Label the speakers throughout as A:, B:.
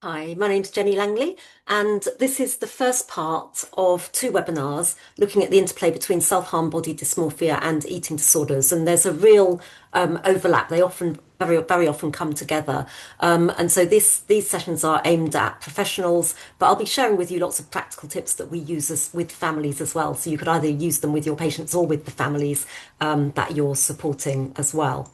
A: Hi, my name's Jenny Langley, and this is the first part of two webinars looking at the interplay between self-harm, body dysmorphia, and eating disorders. And there's a real overlap. They often, very often, come together. And so these sessions are aimed at professionals, but I'll be sharing with you lots of practical tips that we use with families as well. So you could either use them with your patients or with the families that you're supporting as well.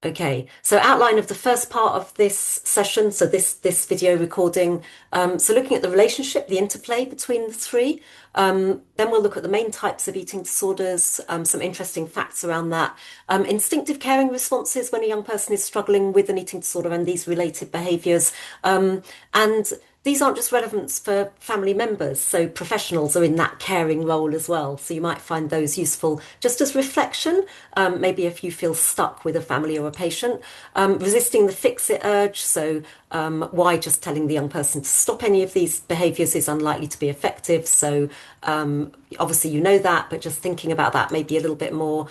A: Okay, so outline of the first part of this session, so this video recording. So looking at the relationship, the interplay between the three. Then we'll look at the main types of eating disorders, some interesting facts around that. Instinctive caring responses when a young person is struggling with an eating disorder and these related behaviours. And these aren't just relevant for family members, so professionals are in that caring role as well. So you might find those useful just as reflection, maybe if you feel stuck with a family or a patient. Resisting the fix-it urge, so why just telling the young person to stop any of these behaviours is unlikely to be effective. So obviously you know that, but just thinking about that maybe a little bit more.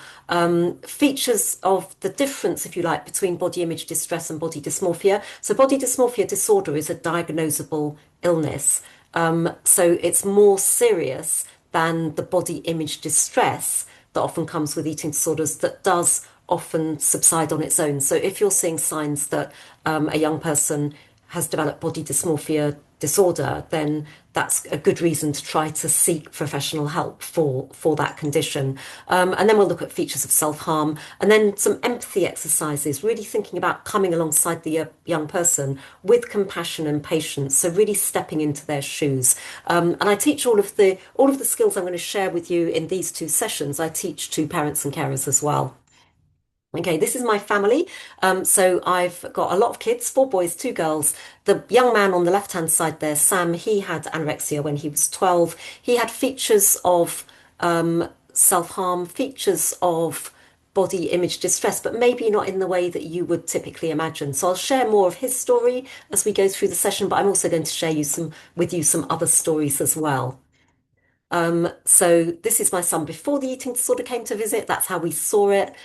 A: Features of the difference, if you like, between body image distress and body dysmorphia. So body dysmorphia disorder is a diagnosable illness. So it's more serious than the body image distress that often comes with eating disorders that does often subside on its own. So if you're seeing signs that a young person has developed body dysmorphia disorder, then that's a good reason to try to seek professional help for that condition. And then we'll look at features of self-harm and then some empathy exercises, really thinking about coming alongside the young person with compassion and patience. So really stepping into their shoes. And I teach all of the skills I'm going to share with you in these two sessions. I teach to parents and carers as well. Okay, this is my family. So I've got a lot of kids, four boys, two girls. The young man on the left-hand side there, Sam, he had anorexia when he was 12. He had features of self-harm, features of body image distress, but maybe not in the way that you would typically imagine. So I'll share more of his story as we go through the session, but I'm also going to share with you some other stories as well. So this is my son before the eating disorder came to visit. That's how we saw it.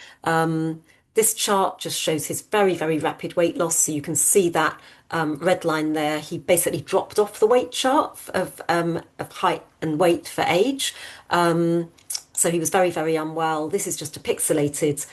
A: This chart just shows his very, very rapid weight loss. So you can see that red line there. He basically dropped off the weight chart of height and weight for age. So he was very, very unwell. This is just a pixelated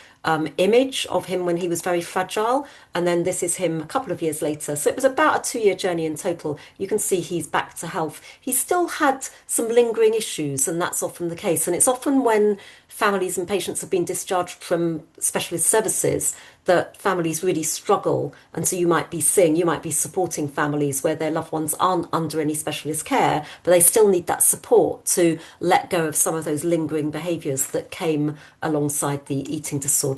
A: image of him when he was very fragile. And then this is him a couple of years later. So it was about a 2-year journey in total. You can see he's back to health. He still had some lingering issues, and that's often the case. And it's often when families and patients have been discharged from specialist services that families really struggle. And so you might be supporting families where their loved ones aren't under any specialist care, but they still need that support to let go of some of those lingering behaviours that came alongside the eating disorder.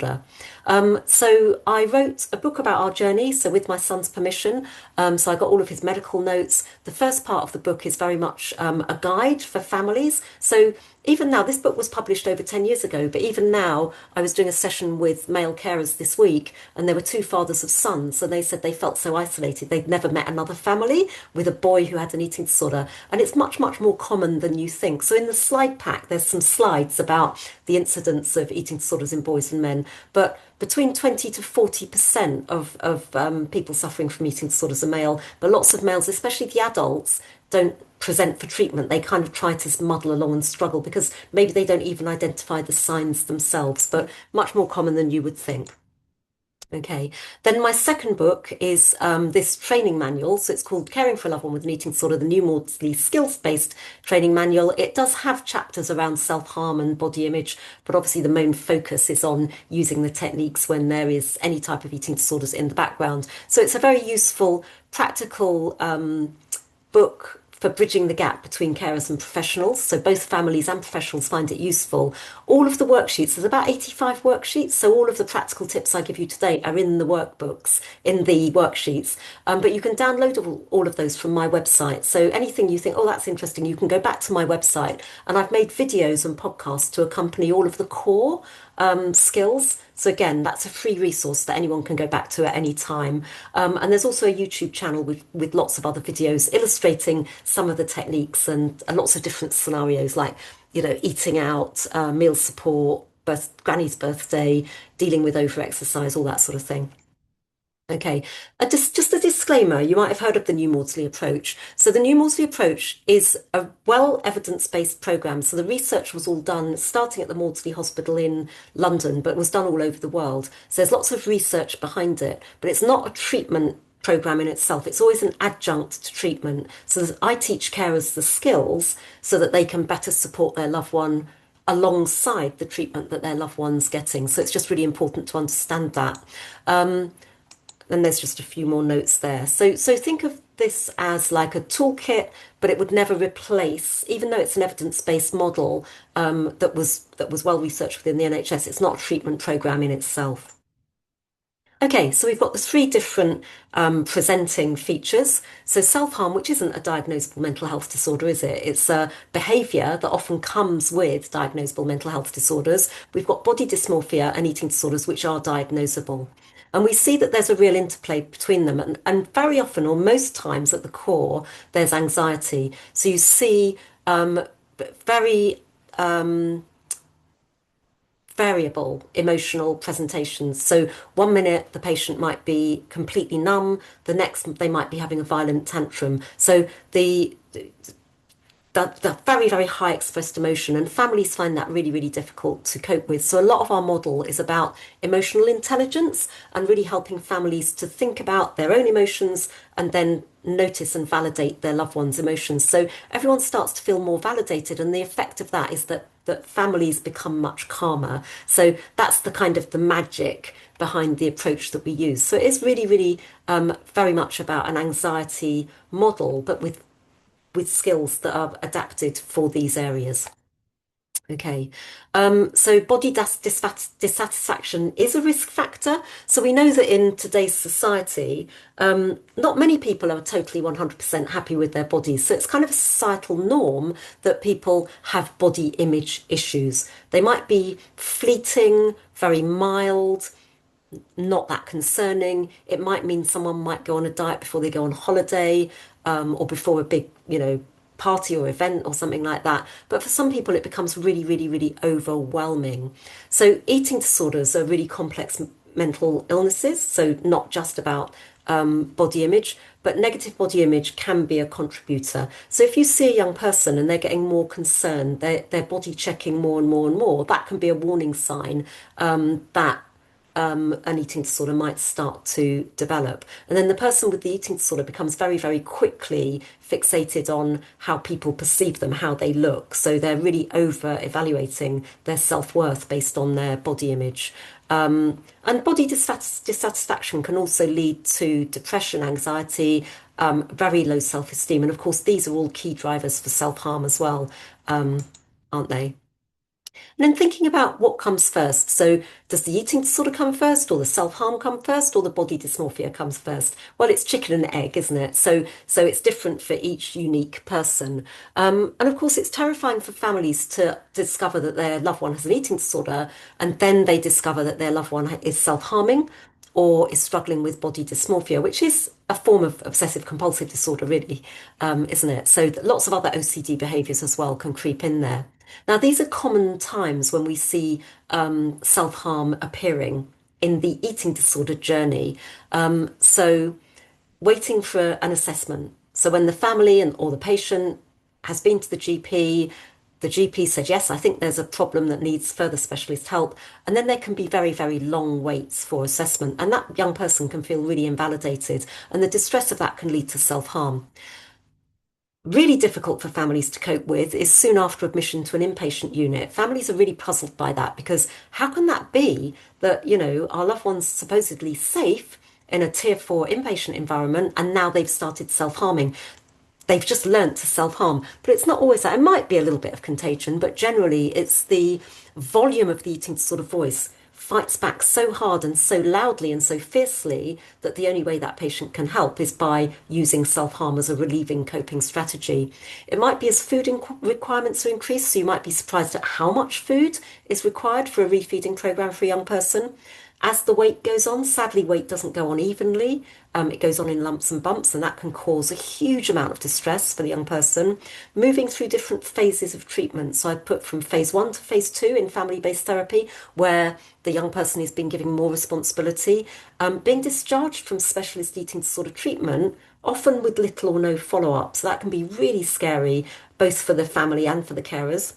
A: So I wrote a book about our journey, so with my son's permission. So I got all of his medical notes. The first part of the book is very much a guide for families. So even now, this book was published over 10 years ago, but even now, I was doing a session with male carers this week, and there were two fathers of sons, and they said they felt so isolated. They'd never met another family with a boy who had an eating disorder, and it's much, much more common than you think. So in the slide pack, there's some slides about the incidence of eating disorders in boys and men, but between 20 to 40% of people suffering from eating disorders are male, but lots of males, especially the adults, don't present for treatment. They kind of try to muddle along and struggle because maybe they don't even identify the signs themselves, but much more common than you would think. Okay, then my second book is this training manual. So it's called Caring for a Loved One with an Eating Disorder, the New Maudsley Skills-Based Training Manual. It does have chapters around self-harm and body image, but obviously the main focus is on using the techniques when there is any type of eating disorders in the background. So it's a very useful, practical book for bridging the gap between carers and professionals. So both families and professionals find it useful. All of the worksheets, there's about 85 worksheets. So all of the practical tips I give you today are in the workbooks, in the worksheets. But you can download all of those from my website. So anything you think, oh, that's interesting, you can go back to my website. And I've made videos and podcasts to accompany all of the core skills. So again, that's a free resource that anyone can go back to at any time. And there's also a YouTube channel with lots of other videos illustrating some of the techniques and lots of different scenarios like, eating out, meal support, granny's birthday, dealing with overexercise, all that sort of thing. Okay, just a disclaimer, you might have heard of the New Maudsley approach. So the New Maudsley approach is a well evidence-based program. So the research was all done starting at the Maudsley Hospital in London, but was done all over the world. So there's lots of research behind it, but it's not a treatment program in itself. It's always an adjunct to treatment. So I teach carers the skills so that they can better support their loved one alongside the treatment that their loved one's getting. So it's just really important to understand that. And there's just a few more notes there. So think of this as like a toolkit, but it would never replace, even though it's an evidence-based model that was well researched within the NHS, it's not a treatment program in itself. Okay, so we've got the three different presenting features. So self-harm, which isn't a diagnosable mental health disorder, is it? It's a behaviour that often comes with diagnosable mental health disorders. We've got body dysmorphia and eating disorders, which are diagnosable. And we see that there's a real interplay between them. And very often, or most times at the core, there's anxiety. So you see very variable emotional presentations. So one minute the patient might be completely numb, the next they might be having a violent tantrum. So the very, very high expressed emotion, and families find that really, really difficult to cope with. So a lot of our model is about emotional intelligence and really helping families to think about their own emotions and then notice and validate their loved ones' emotions. So everyone starts to feel more validated, and the effect of that is that families become much calmer. So that's the kind of the magic behind the approach that we use. So it is really, really very much about an anxiety model, but with skills that are adapted for these areas. Okay, so dissatisfaction is a risk factor. So we know that in today's society, not many people are totally 100% happy with their bodies. So it's kind of a societal norm that people have body image issues. They might be fleeting, very mild, not that concerning. It might mean someone might go on a diet before they go on holiday, or before a big, party or event or something like that. But for some people, it becomes really, really, really overwhelming. So eating disorders are really complex mental illnesses. So not just about body image, but negative body image can be a contributor. So if you see a young person and they're getting more concerned, they're body checking more and more and more, that can be a warning sign that an eating disorder might start to develop. And then the person with the eating disorder becomes very, very quickly fixated on how people perceive them, how they look. So they're really over evaluating their self-worth based on their body image. And body dissatisfaction can also lead to depression, anxiety, very low self-esteem. And of course, these are all key drivers for self-harm as well, aren't they? And then thinking about what comes first. So does the eating disorder come first, or the self-harm come first, or the body dysmorphia comes first? Well, it's chicken and egg, isn't it? So it's different for each unique person. And of course, it's terrifying for families to discover that their loved one has an eating disorder, and then they discover that their loved one is self-harming or is struggling with body dysmorphia, which is a form of obsessive compulsive disorder, really, isn't it? So lots of other OCD behaviors as well can creep in there. Now, these are common times when we see self-harm appearing in the eating disorder journey. So waiting for an assessment. So when the family and or the patient has been to the GP said, yes, I think there's a problem that needs further specialist help. And then there can be very, very long waits for assessment. And that young person can feel really invalidated. And the distress of that can lead to self-harm. Really difficult for families to cope with is soon after admission to an inpatient unit. Families are really puzzled by that because how can that be that, our loved one's supposedly safe in a tier 4 inpatient environment and now they've started self-harming? They've just learnt to self-harm. But it's not always that. It might be a little bit of contagion, but generally it's the volume of the eating disorder voice fights back so hard and so loudly and so fiercely that the only way that patient can help is by using self-harm as a relieving coping strategy. It might be as food requirements are increased, so you might be surprised at how much food is required for a refeeding program for a young person. as the weight goes on, sadly, weight doesn't go on evenly. It goes on in lumps and bumps, and that can cause a huge amount of distress for the young person. Moving through different phases of treatment. So I put from phase one to phase two in family-based therapy, where the young person is being given more responsibility, being discharged from specialist eating disorder treatment, often with little or no follow-up. So that can be really scary, both for the family and for the carers.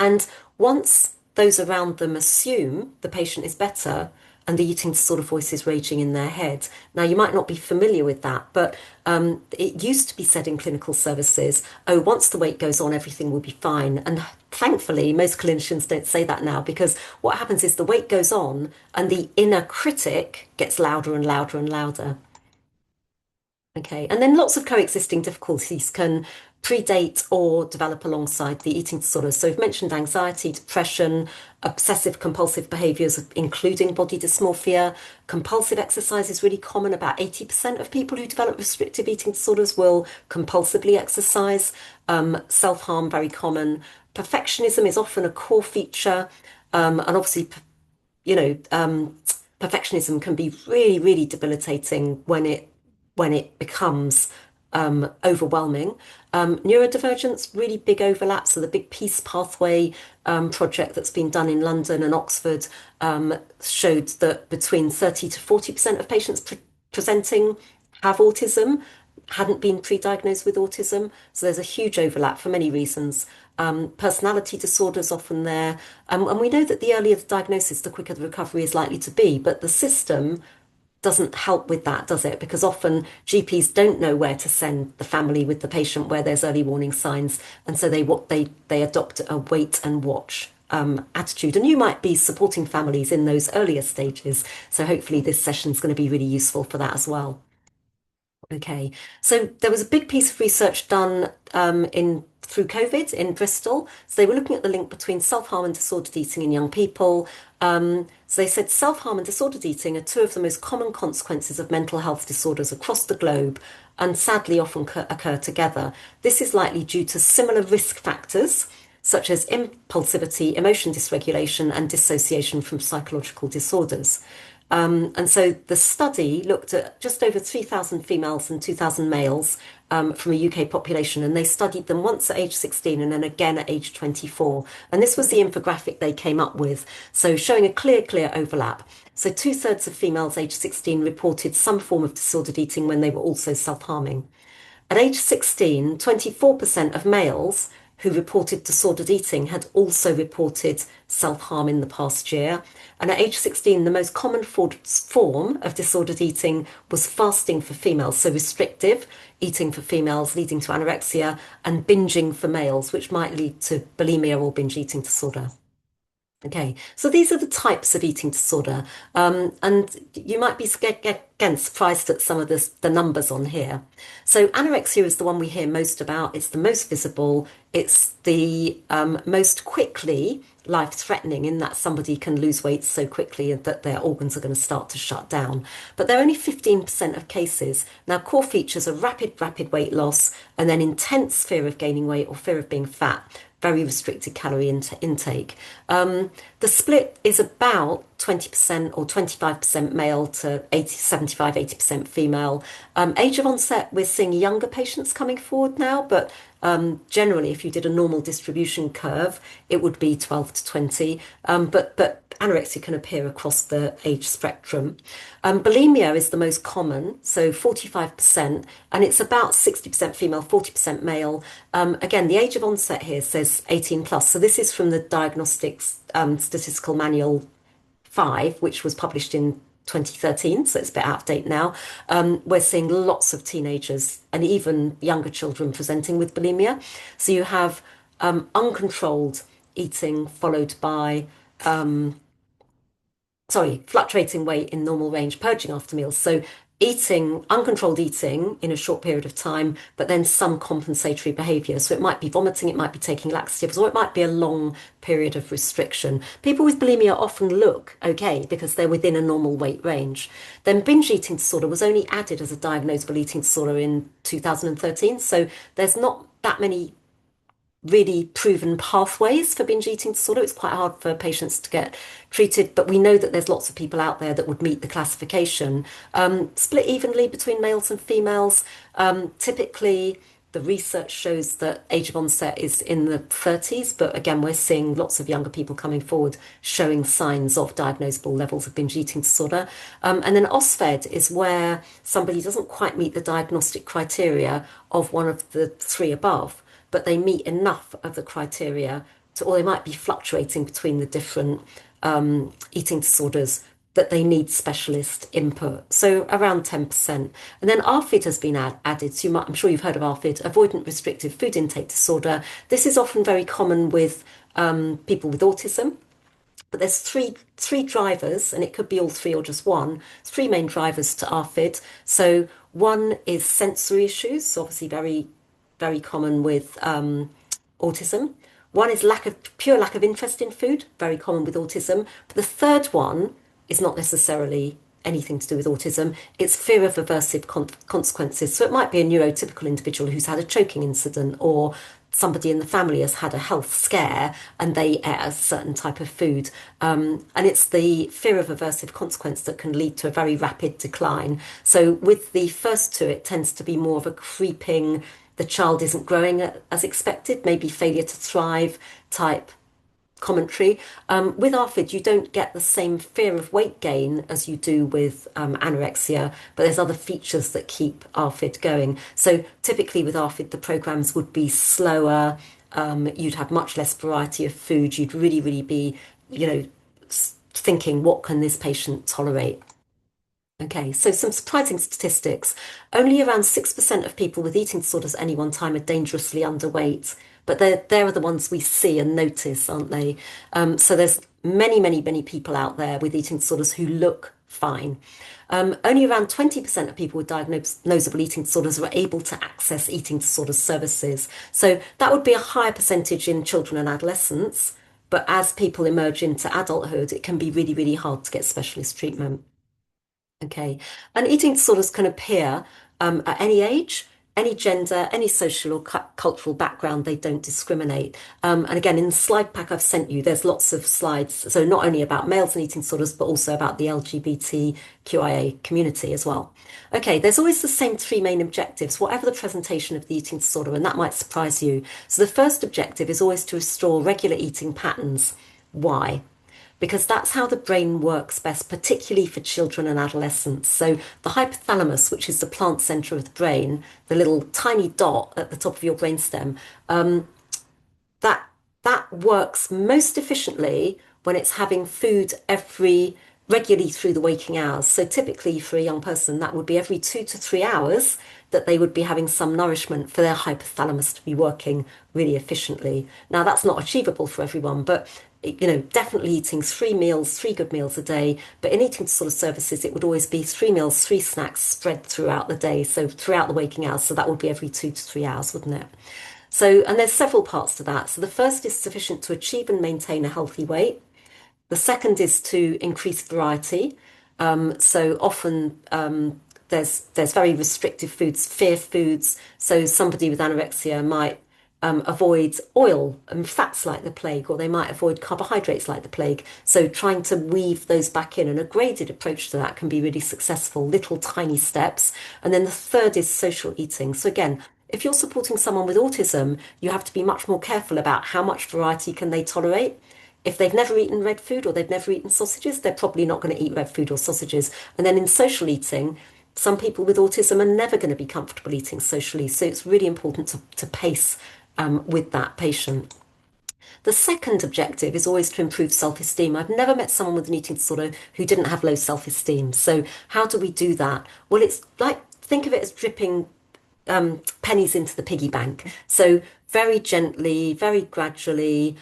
A: And once those around them assume the patient is better and the eating disorder voice is raging in their head. Now, you might not be familiar with that, but it used to be said in clinical services, oh, once the weight goes on, everything will be fine. And thankfully, most clinicians don't say that now, because what happens is the weight goes on and the inner critic gets louder and louder and louder. Okay, and then lots of coexisting difficulties can predate or develop alongside the eating disorders. So we've mentioned anxiety, depression, obsessive compulsive behaviors, including body dysmorphia. Compulsive exercise is really common. About 80% of people who develop restrictive eating disorders will compulsively exercise. Self-harm, very common. Perfectionism is often a core feature. And obviously, you know, perfectionism can be really, really debilitating when it becomes overwhelming. Neurodivergence, really big overlap. So the big Peace Pathway project that's been done in London and Oxford showed that between 30 to 40% of patients presenting have autism, hadn't been pre-diagnosed with autism. So there's a huge overlap for many reasons. Personality disorders often there. And we know that the earlier the diagnosis, the quicker the recovery is likely to be. But the system doesn't help with that, does it? Because often GPs don't know where to send the family with the patient where there's early warning signs, and so they adopt a wait and watch attitude. And you might be supporting families in those earlier stages, so hopefully this session is going to be really useful for that as well. Okay, so there was a big piece of research done in through COVID in Bristol. So they were looking at the link between self-harm and disordered eating in young people. So they said self-harm and disordered eating are two of the most common consequences of mental health disorders across the globe, and sadly often occur together. This is likely due to similar risk factors, such as impulsivity, emotion dysregulation, and dissociation from psychological disorders. And so the study looked at just over 3,000 females and 2,000 males from a UK population, and they studied them once at age 16 and then again at age 24. And this was the infographic they came up with, so showing a clear overlap. So two-thirds of females aged 16 reported some form of disordered eating when they were also self-harming. At age 16, 24% of males who reported disordered eating had also reported self-harm in the past year. And at age 16, the most common form of disordered eating was fasting for females, so restrictive eating for females leading to anorexia, and binging for males, which might lead to bulimia or binge eating disorder. Okay, so these are the types of eating disorder, and you might be again surprised at some of the numbers on here. So anorexia is the one we hear most about. It's the most visible. It's the most quickly life-threatening in that somebody can lose weight so quickly that their organs are going to start to shut down. But they're only 15% of cases. Now, core features are rapid weight loss, and then intense fear of gaining weight or fear of being fat, very restricted calorie intake. The split is about 20% or 25% male to 75, 80% female. Age of onset, we're seeing younger patients coming forward now, but generally, if you did a normal distribution curve, it would be 12 to 20. But anorexia can appear across the age spectrum. Bulimia is the most common, so 45%, and it's about 60% female, 40% male. Again, the age of onset here says 18 plus. So this is from the Diagnostics Statistical Manual 5, which was published in 2013, so it's a bit out of date now. We're seeing lots of teenagers and even younger children presenting with bulimia. So you have uncontrolled eating followed by fluctuating weight in normal range, purging after meals. So uncontrolled eating in a short period of time, but then some compensatory behavior. So it might be vomiting, it might be taking laxatives, or it might be a long period of restriction. People with bulimia often look okay because they're within a normal weight range. Then binge eating disorder was only added as a diagnosable eating disorder in 2013. So there's not that many really proven pathways for binge eating disorder. It's quite hard for patients to get treated, but we know that there's lots of people out there that would meet the classification. Split evenly between males and females. Typically, the research shows that age of onset is in the 30s, but again, we're seeing lots of younger people coming forward showing signs of diagnosable levels of binge eating disorder. And then OSFED is where somebody doesn't quite meet the diagnostic criteria of one of the three above, but they meet enough of the criteria to, or they might be fluctuating between the different eating disorders that they need specialist input. So around 10%. And then ARFID has been added. So I'm sure you've heard of ARFID, avoidant restrictive food intake disorder. This is often very common with people with autism. But there's three drivers, and it could be all three or just one. Three main drivers to ARFID. So one is sensory issues, so obviously very common with autism. One is pure lack of interest in food, very common with autism. But the third one is not necessarily anything to do with autism. It's fear of aversive consequences. So it might be a neurotypical individual who's had a choking incident, or somebody in the family has had a health scare and they ate a certain type of food. And it's the fear of aversive consequence that can lead to a very rapid decline. So with the first two, it tends to be more of a creeping, the child isn't growing as expected, maybe failure to thrive type commentary. With ARFID, you don't get the same fear of weight gain as you do with anorexia, but there's other features that keep ARFID going. So typically with ARFID, the programs would be slower. You'd have much less variety of food. You'd really be, thinking, what can this patient tolerate? Okay, so some surprising statistics. Only around 6% of people with eating disorders at any one time are dangerously underweight, but they're the ones we see and notice, aren't they? So there's many people out there with eating disorders who look fine. Only around 20% of people with diagnosable eating disorders are able to access eating disorder services. So that would be a higher percentage in children and adolescents, but as people emerge into adulthood, it can be really hard to get specialist treatment. Okay. And eating disorders can appear at any age, any gender, any social or cultural background. They don't discriminate. And again, in the slide pack I've sent you, there's lots of slides. So not only about males and eating disorders, but also about the LGBTQIA community as well. Okay, there's always the same three main objectives, whatever the presentation of the eating disorder, and that might surprise you. So the first objective is always to restore regular eating patterns. Why? Because that's how the brain works best, particularly for children and adolescents. So the hypothalamus, which is the plant center of the brain, the little tiny dot at the top of your brainstem, that that works most efficiently when it's having food regularly through the waking hours. So typically for a young person, that would be every 2 to 3 hours that they would be having some nourishment for their hypothalamus to be working really efficiently. Now, that's not achievable for everyone, but definitely eating three good meals a day. But in eating disorder services, it would always be 3 meals, 3 snacks spread throughout the day. So throughout the waking hours. So that would be every 2 to 3 hours, wouldn't it? So, and there's several parts to that. So the first is sufficient to achieve and maintain a healthy weight. The second is to increase variety. So often there's very restrictive foods, fear foods. So somebody with anorexia might avoid oil and fats like the plague, or they might avoid carbohydrates like the plague. So trying to weave those back in, and a graded approach to that can be really successful, little tiny steps. And then the third is social eating. So again, if you're supporting someone with autism, you have to be much more careful about how much variety can they tolerate. If they've never eaten red food or they've never eaten sausages, they're probably not going to eat red food or sausages. And then in social eating, some people with autism are never going to be comfortable eating socially. So it's really important to pace with that patient. The second objective is always to improve self-esteem. I've never met someone with an eating disorder who didn't have low self-esteem. So how do we do that? Well, it's like, think of it as dripping pennies into the piggy bank. So very gently, very gradually,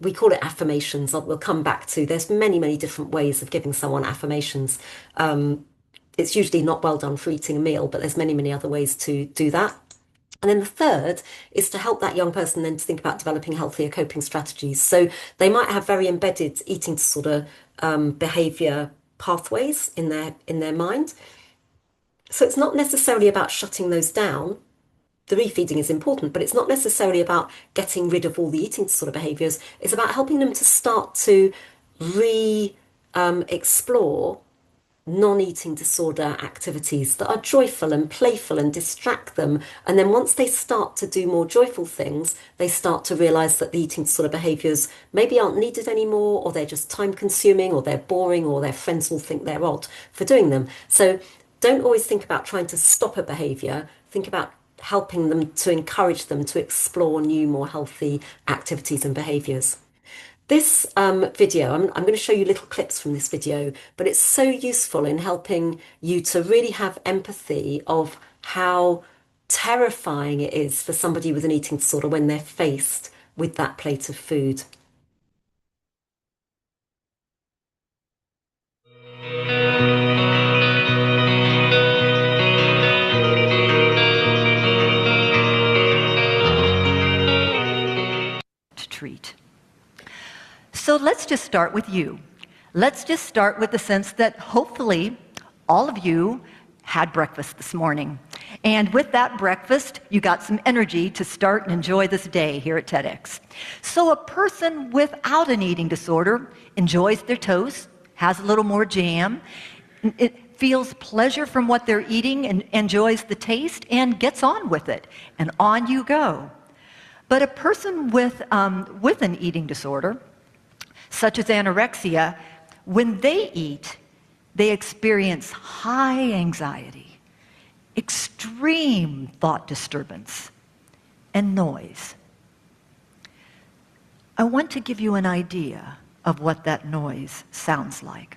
A: we call it affirmations. We'll come back to, there's many different ways of giving someone affirmations. It's usually not well done for eating a meal, but there's many other ways to do that. And then the third is to help that young person then to think about developing healthier coping strategies. So they might have very embedded eating disorder behavior pathways in their mind. So it's not necessarily about shutting those down. the refeeding is important, but it's not necessarily about getting rid of all the eating disorder behaviors. It's about helping them to start to explore non-eating disorder activities that are joyful and playful and distract them. And then once they start to do more joyful things, they start to realize that the eating disorder behaviors maybe aren't needed anymore, or they're just time consuming, or they're boring, or their friends will think they're odd for doing them. So don't always think about trying to stop a behavior. Think about helping them, to encourage them to explore new, more healthy activities and behaviors. This video, I'm going to show you little clips from this video, but it's so useful in helping you to really have empathy of how terrifying it is for somebody with an eating disorder when they're faced with that plate of food.
B: To treat. So let's just start with you. Let's just start with the sense that hopefully all of you had breakfast this morning. And with that breakfast, you got some energy to start and enjoy this day here at TEDx. So a person without an eating disorder enjoys their toast, has a little more jam, it feels pleasure from what they're eating and enjoys the taste and gets on with it. And on you go. But a person with an eating disorder, such as anorexia, when they eat, they experience high anxiety, extreme thought disturbance, and noise. I want to give you an idea of what that noise sounds like.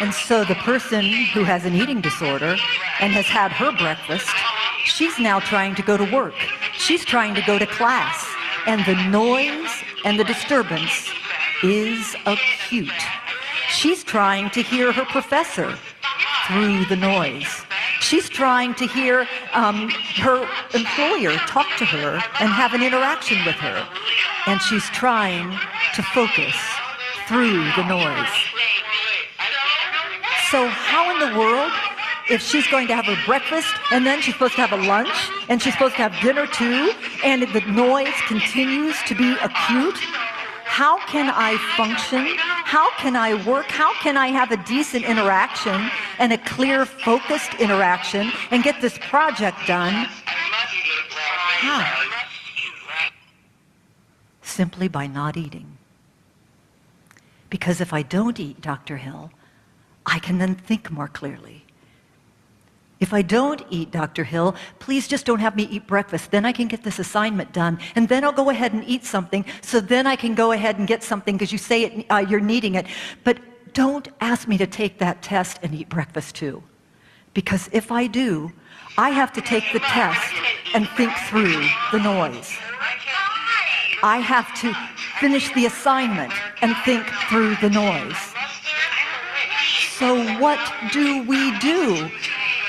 B: And so the person who has an eating disorder and has had her breakfast, she's now trying to go to work. She's trying to go to class. And the noise and the disturbance is acute. She's trying to hear her professor through the noise. She's trying to hear her employer talk to her and have an interaction with her. And she's trying to focus through the noise. So how in the world, if she's going to have her breakfast and then she's supposed to have a lunch and she's supposed to have dinner too, and the noise continues to be acute, how can I function? How can I work? How can I have a decent interaction and a clear, focused interaction and get this project done? How? Simply by not eating. Because if I don't eat, Dr. Hill, I can then think more clearly. If I don't eat, Dr. Hill, please just don't have me eat breakfast. Then I can get this assignment done, and then I'll go ahead and eat something, so then I can go ahead and get something because you say you're needing it. But don't ask me to take that test and eat breakfast too. Because if I do, I have to take the test and think through the noise. I have to finish the assignment and think through the noise. So what do we do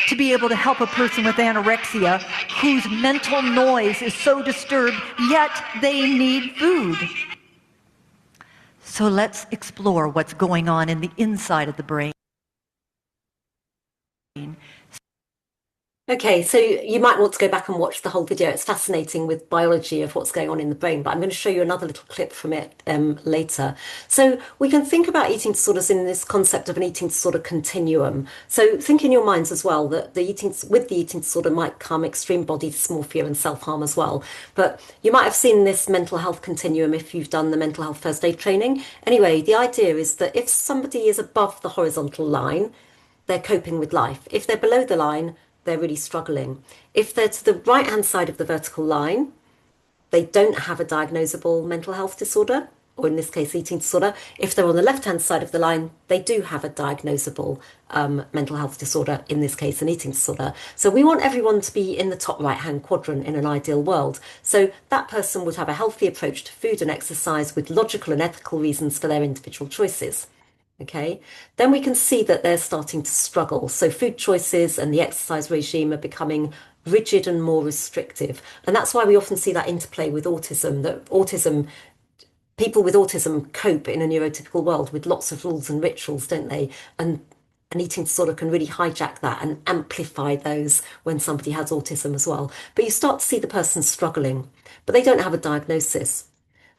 B: to be able to help a person with anorexia whose mental noise is so disturbed, yet they need food? So let's explore what's going on in the inside of the brain.
A: Okay, so you might want to go back and watch the whole video. It's fascinating with biology of what's going on in the brain, but I'm going to show you another little clip from it later. So we can think about eating disorders in this concept of an eating disorder continuum. So think in your minds as well that with the eating disorder might come extreme body dysmorphia and self-harm as well. But you might have seen this mental health continuum if you've done the mental health first aid training. Anyway, the idea is that if somebody is above the horizontal line, they're coping with life. If they're below the line, they're really struggling. If they're to the right-hand side of the vertical line, they don't have a diagnosable mental health disorder. or in this case, eating disorder. If they're on the left-hand side of the line, they do have a diagnosable mental health disorder, in this case, an eating disorder. So we want everyone to be in the top right-hand quadrant in an ideal world. So that person would have a healthy approach to food and exercise with logical and ethical reasons for their individual choices. Okay, then we can see that they're starting to struggle. So food choices and the exercise regime are becoming rigid and more restrictive. And that's why we often see that interplay with autism, that people with autism cope in a neurotypical world with lots of rules and rituals, don't they? And an eating disorder can really hijack that and amplify those when somebody has autism as well. But you start to see the person struggling, but they don't have a diagnosis.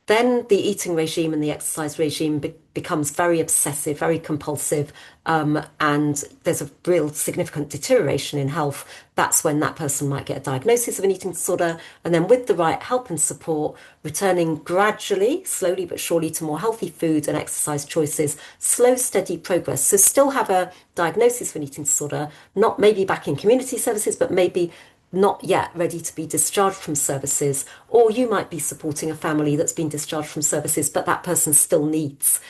A: Then the eating regime and the exercise regime becomes very obsessive, very compulsive, and there's a real significant deterioration in health. That's when that person might get a diagnosis of an eating disorder. And then with the right help and support, returning gradually, slowly but surely, to more healthy food and exercise choices, slow, steady progress. So still have a diagnosis of an eating disorder, not maybe back in community services, but maybe not yet ready to be discharged from services, or you might be supporting a family that's been discharged from services, but that person still needs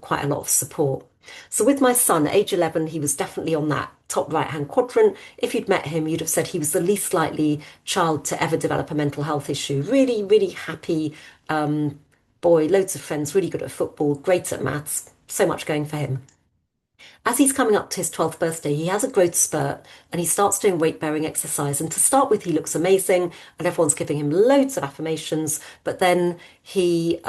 A: quite a lot of support. So with my son, age 11, he was definitely on that top right-hand quadrant. If you'd met him, you'd have said he was the least likely child to ever develop a mental health issue. Really, really happy boy, loads of friends, really good at football, great at maths, so much going for him. As he's coming up to his 12th birthday, he has a growth spurt and he starts doing weight bearing exercise. And to start with, he looks amazing and everyone's giving him loads of affirmations. But then he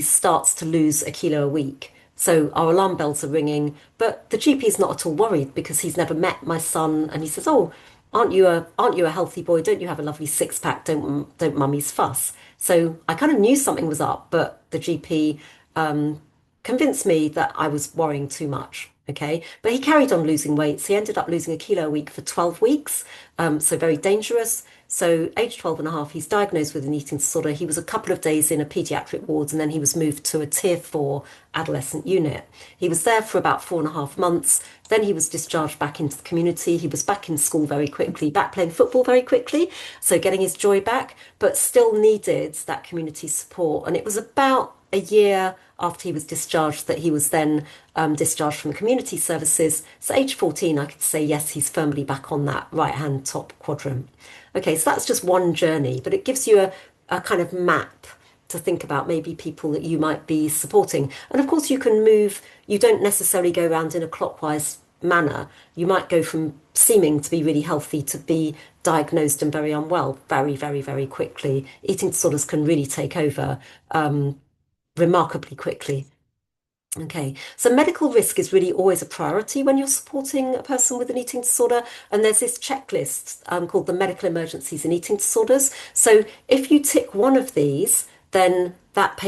A: starts to lose a kilo a week. So our alarm bells are ringing, but the GP is not at all worried because he's never met my son. And he says, "Oh, aren't you a healthy boy? Don't you have a lovely six pack? Don't mummies fuss?" So I kind of knew something was up, but the GP convinced me that I was worrying too much. Okay. But he carried on losing weight. So he ended up losing a kilo a week for 12 weeks. So very dangerous. So age 12 and a half, he's diagnosed with an eating disorder. He was a couple of days in a pediatric ward and then he was moved to a tier 4 adolescent unit. He was there for about 4.5 months. Then he was discharged back into the community. He was back in school very quickly, back playing football very quickly. So getting his joy back, but still needed that community support. And it was about a year after he was discharged that he was then discharged from community services. So age 14, I could say, yes, he's firmly back on that right-hand top quadrant. Okay, so that's just one journey, but it gives you a kind of map to think about maybe people that you might be supporting. And of course, you can move, you don't necessarily go around in a clockwise manner. You might go from seeming to be really healthy to be diagnosed and very unwell very, very, very quickly. Eating disorders can really take over remarkably quickly. Okay, so medical risk is really always a priority when you're supporting a person with an eating disorder. And there's this checklist called the medical emergencies in eating disorders. So if you tick one of these, then that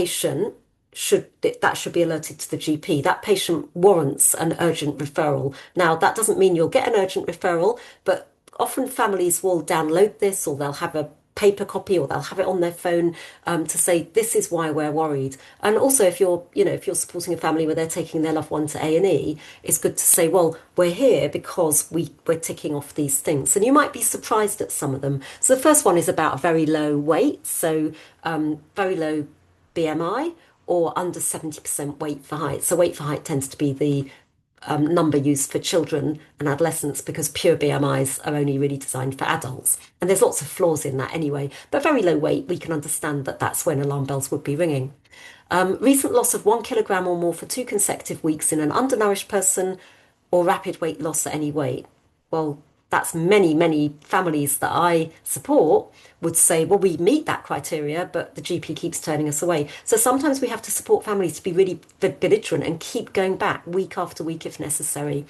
A: should be alerted to the GP. That patient warrants an urgent referral. Now, that doesn't mean you'll get an urgent referral, but often families will download this or they'll have a paper copy or they'll have it on their phone to say this is why we're worried. And also if you're supporting a family where they're taking their loved one to A&E, it's good to say, well, we're here because we're ticking off these things, and you might be surprised at some of them. So the first one is about a very low weight, so very low BMI or under 70% weight for height. So weight for height tends to be the number used for children and adolescents because pure BMIs are only really designed for adults. And there's lots of flaws in that anyway. But very low weight, we can understand that that's when alarm bells would be ringing. Recent loss of 1 kilogram or more for 2 consecutive weeks in an undernourished person or rapid weight loss at any weight. Well, that's many, many families that I support would say, well, we meet that criteria, but the GP keeps turning us away. So sometimes we have to support families to be really belligerent and keep going back week after week if necessary.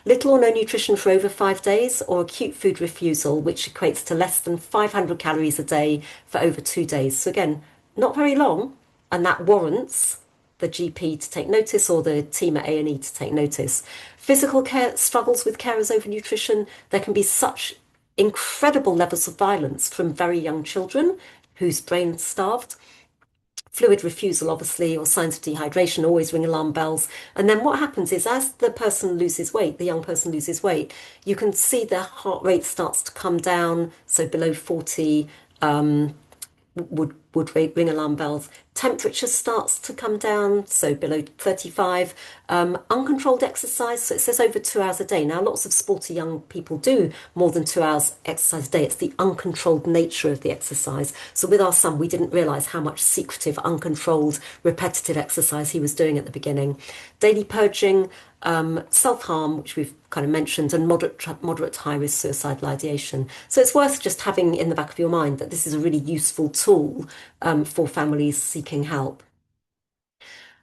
A: Little or no nutrition for over 5 days or acute food refusal, which equates to less than 500 calories a day for over 2 days. So again, not very long, and that warrants the GP to take notice or the team at A&E to take notice. Physical care struggles with carers over nutrition. There can be such incredible levels of violence from very young children whose brain's starved. Fluid refusal, obviously, or signs of dehydration always ring alarm bells. And then what happens is as the person loses weight, the young person loses weight, you can see their heart rate starts to come down. So below 40 would would ring alarm bells. Temperature starts to come down, so below 35. Uncontrolled exercise, so it says over 2 hours a day. Now, lots of sporty young people do more than 2 hours exercise a day. It's the uncontrolled nature of the exercise. So with our son, we didn't realise how much secretive, uncontrolled, repetitive exercise he was doing at the beginning. Daily purging, self-harm, which we've kind of mentioned, and moderate to high-risk suicidal ideation. So it's worth just having in the back of your mind that this is a really useful tool for families seeking help.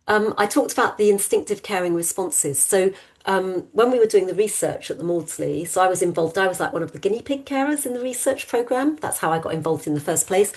A: I talked about the instinctive caring responses. So when we were doing the research at the Maudsley, so I was involved, I was like one of the guinea pig carers in the research programme. That's how I got involved in the first place.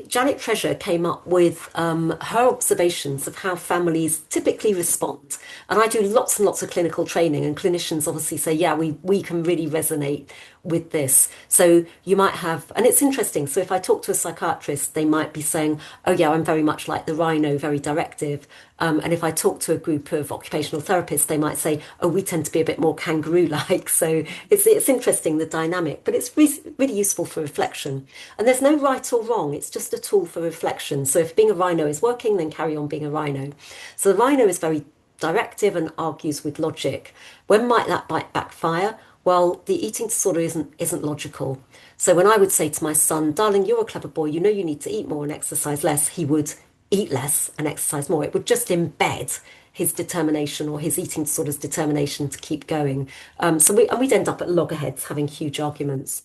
A: Janet Treasure came up with her observations of how families typically respond. And I do lots and lots of clinical training, and clinicians obviously say, yeah, we can really resonate with this. So you might have, and it's interesting. So if I talk to a psychiatrist, they might be saying, oh, yeah, I'm very much like the rhino, very directive. And if I talk to a group of occupational therapists, they might say, oh, we tend to be a bit more kangaroo-like. So it's interesting, the dynamic, but it's really useful for reflection. And there's no right or wrong. It's just a tool for reflection. So if being a rhino is working, then carry on being a rhino. So the rhino is very directive and argues with logic. When might that backfire? Well, the eating disorder isn't logical. So when I would say to my son, darling, you're a clever boy, you know you need to eat more and exercise less, he would eat less and exercise more. It would just embed his determination, or his eating disorder's determination, to keep going. We'd end up at loggerheads having huge arguments.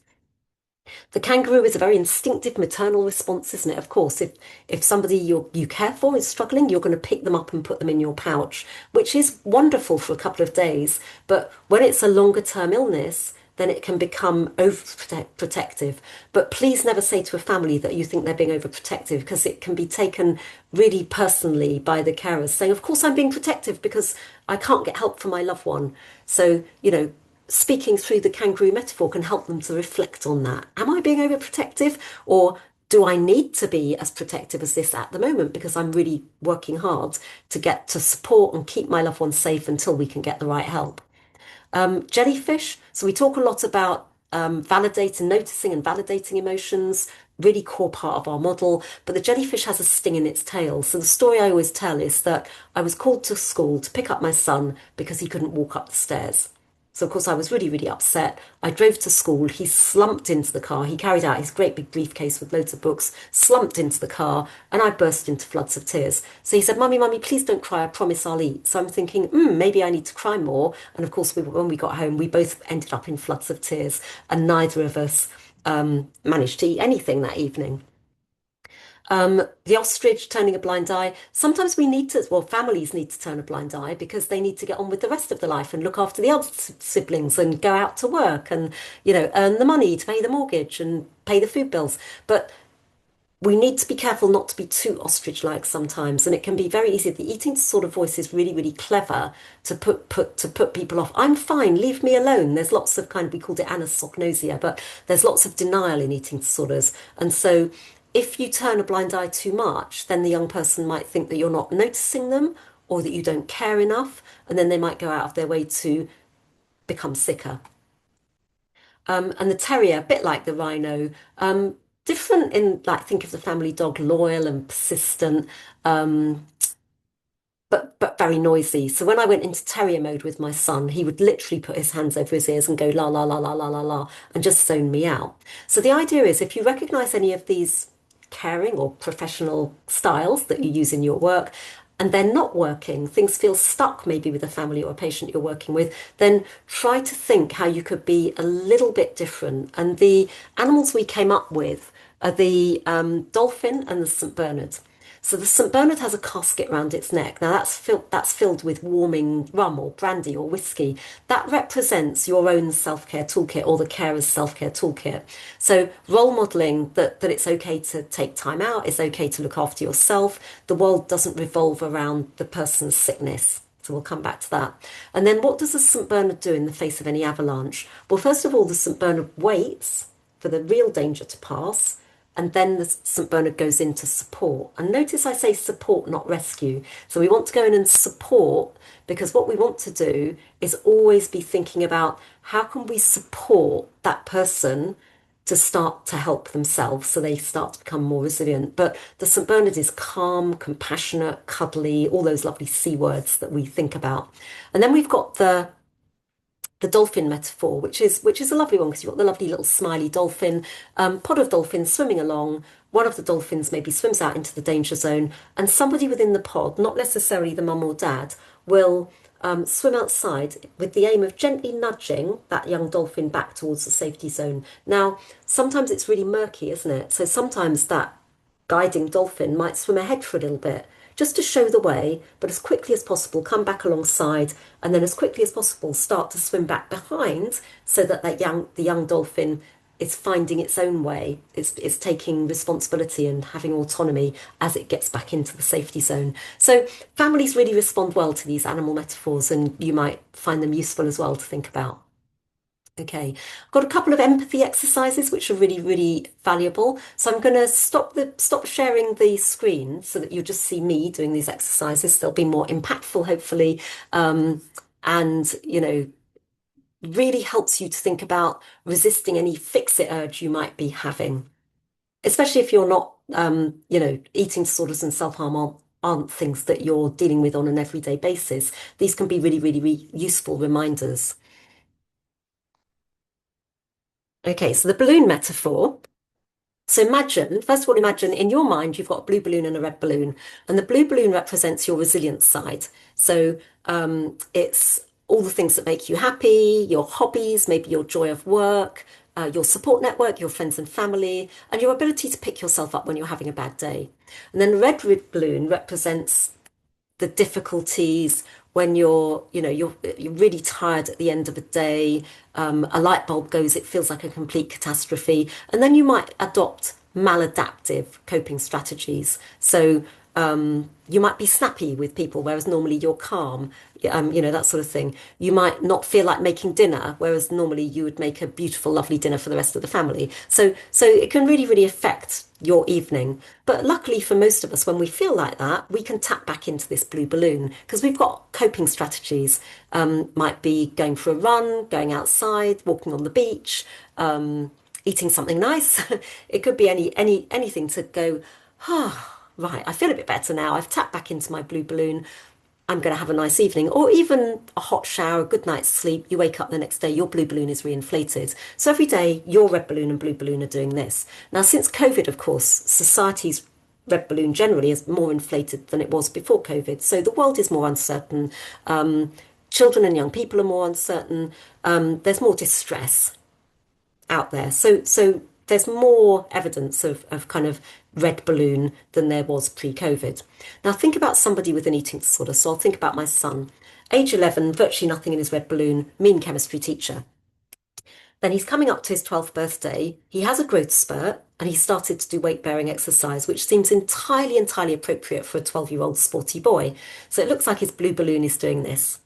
A: The kangaroo is a very instinctive maternal response, isn't it? Of course, if somebody you care for is struggling, you're going to pick them up and put them in your pouch, which is wonderful for a couple of days. But when it's a longer term illness, then it can become overprotective. But please never say to a family that you think they're being overprotective, because it can be taken really personally by the carers, saying, of course I'm being protective because I can't get help for my loved one. So, speaking through the kangaroo metaphor can help them to reflect on that. Am I being overprotective, or do I need to be as protective as this at the moment because I'm really working hard to get to support and keep my loved ones safe until we can get the right help? Jellyfish. So we talk a lot about validating, noticing and validating emotions, really core part of our model. But the jellyfish has a sting in its tail. So the story I always tell is that I was called to school to pick up my son because he couldn't walk up the stairs. So, of course, I was really, really upset. I drove to school. He slumped into the car. He carried out his great big briefcase with loads of books, slumped into the car, and I burst into floods of tears. So he said, Mummy, Mummy, please don't cry. I promise I'll eat. So I'm thinking, maybe I need to cry more. And of course, when we got home, we both ended up in floods of tears, and neither of us managed to eat anything that evening. The ostrich turning a blind eye. Sometimes we need to, well, families need to turn a blind eye because they need to get on with the rest of the life and look after the other siblings and go out to work and, earn the money to pay the mortgage and pay the food bills. But we need to be careful not to be too ostrich-like sometimes, and it can be very easy. The eating disorder voice is really, really clever to put people off. I'm fine, leave me alone. There's lots of we called it anosognosia, but there's lots of denial in eating disorders, and so if you turn a blind eye too much, then the young person might think that you're not noticing them or that you don't care enough, and then they might go out of their way to become sicker. And the terrier, a bit like the rhino, different in, think of the family dog, loyal and persistent, but very noisy. So when I went into terrier mode with my son, he would literally put his hands over his ears and go la la la la la la la and just zone me out. So the idea is, if you recognize any of these caring or professional styles that you use in your work, and they're not working, things feel stuck maybe with a family or a patient you're working with, then try to think how you could be a little bit different. And the animals we came up with are the dolphin and the St. Bernard. So the St. Bernard has a casket round its neck. Now that's filled with warming rum or brandy or whiskey. That represents your own self-care toolkit or the carer's self-care toolkit. So role modeling that it's okay to take time out, it's okay to look after yourself. The world doesn't revolve around the person's sickness. So we'll come back to that. And then what does the St. Bernard do in the face of any avalanche? Well, first of all, the St. Bernard waits for the real danger to pass. And then the St. Bernard goes into support. And notice I say support, not rescue. So we want to go in and support, because what we want to do is always be thinking about how can we support that person to start to help themselves, so they start to become more resilient. But the St. Bernard is calm, compassionate, cuddly, all those lovely C words that we think about. And then we've got the dolphin metaphor, which is a lovely one because you've got the lovely little smiley dolphin, pod of dolphins swimming along. One of the dolphins maybe swims out into the danger zone, and somebody within the pod, not necessarily the mum or dad, will swim outside with the aim of gently nudging that young dolphin back towards the safety zone. Now, sometimes it's really murky, isn't it? So sometimes that guiding dolphin might swim ahead for a little bit just to show the way, but as quickly as possible come back alongside, and then as quickly as possible start to swim back behind, so that the young dolphin is finding its own way. It's taking responsibility and having autonomy as it gets back into the safety zone. So families really respond well to these animal metaphors, and you might find them useful as well to think about. Okay, I've got a couple of empathy exercises which are really, really valuable. So I'm going to stop sharing the screen so that you just see me doing these exercises. They'll be more impactful, hopefully, and really helps you to think about resisting any fix-it urge you might be having, especially if you're not, eating disorders and self-harm aren't things that you're dealing with on an everyday basis. These can be really, really, really useful reminders. Okay, so the balloon metaphor. So imagine, first of all, imagine in your mind you've got a blue balloon and a red balloon, and the blue balloon represents your resilient side. So it's all the things that make you happy, your hobbies, maybe your joy of work, your support network, your friends and family, and your ability to pick yourself up when you're having a bad day. And then the red balloon represents the difficulties when you're really tired at the end of a day, a light bulb goes, it feels like a complete catastrophe, and then you might adopt maladaptive coping strategies. So you might be snappy with people, whereas normally you're calm, that sort of thing. You might not feel like making dinner, whereas normally you would make a beautiful, lovely dinner for the rest of the family. So it can really, really affect your evening. But luckily for most of us, when we feel like that, we can tap back into this blue balloon because we've got coping strategies. Might be going for a run, going outside, walking on the beach, eating something nice. It could be anything to go, right, I feel a bit better now. I've tapped back into my blue balloon. I'm going to have a nice evening, or even a hot shower, a good night's sleep. You wake up the next day, your blue balloon is reinflated. So every day, your red balloon and blue balloon are doing this. Now, since COVID, of course, society's red balloon generally is more inflated than it was before COVID. So the world is more uncertain. Children and young people are more uncertain. There's more distress out there. So there's more evidence of kind of red balloon than there was pre-COVID. Now think about somebody with an eating disorder. So I'll think about my son, age 11, virtually nothing in his red balloon, mean chemistry teacher. Then he's coming up to his 12th birthday. He has a growth spurt and he started to do weight-bearing exercise, which seems entirely, entirely appropriate for a 12-year-old sporty boy. So it looks like his blue balloon is doing this.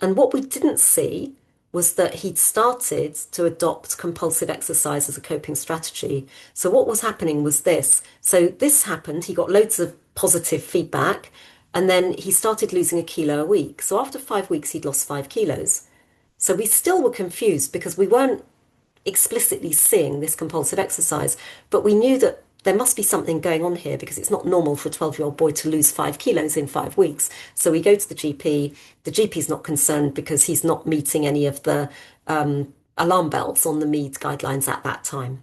A: And what we didn't see was that he'd started to adopt compulsive exercise as a coping strategy. So what was happening was this. So this happened, he got loads of positive feedback, and then he started losing a kilo a week. So after 5 weeks, he'd lost 5 kilos. So we still were confused because we weren't explicitly seeing this compulsive exercise, but we knew that there must be something going on here because it's not normal for a 12-year-old boy to lose 5 kilos in 5 weeks. So we go to the GP. The GP's not concerned because he's not meeting any of the alarm bells on the MEAD guidelines at that time.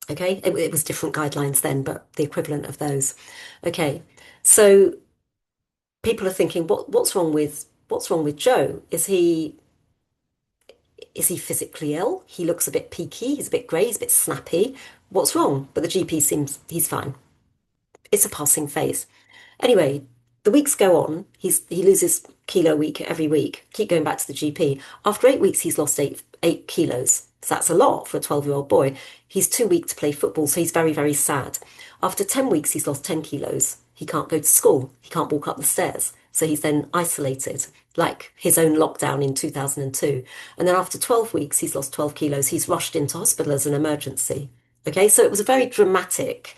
A: Okay, it was different guidelines then, but the equivalent of those. Okay, so people are thinking, what's wrong with Joe? Is he physically ill? He looks a bit peaky, he's a bit grey, he's a bit snappy. What's wrong? But the GP seems he's fine. It's a passing phase. Anyway, the weeks go on. He loses kilo a week every week. Keep going back to the GP. After 8 weeks, he's lost eight kilos. So that's a lot for a 12-year-old boy. He's too weak to play football, so he's very, very sad. After 10 weeks, he's lost 10 kilos. He can't go to school. He can't walk up the stairs. So he's then isolated, like his own lockdown in 2002. And then after 12 weeks, he's lost 12 kilos. He's rushed into hospital as an emergency. Okay, so it was a very dramatic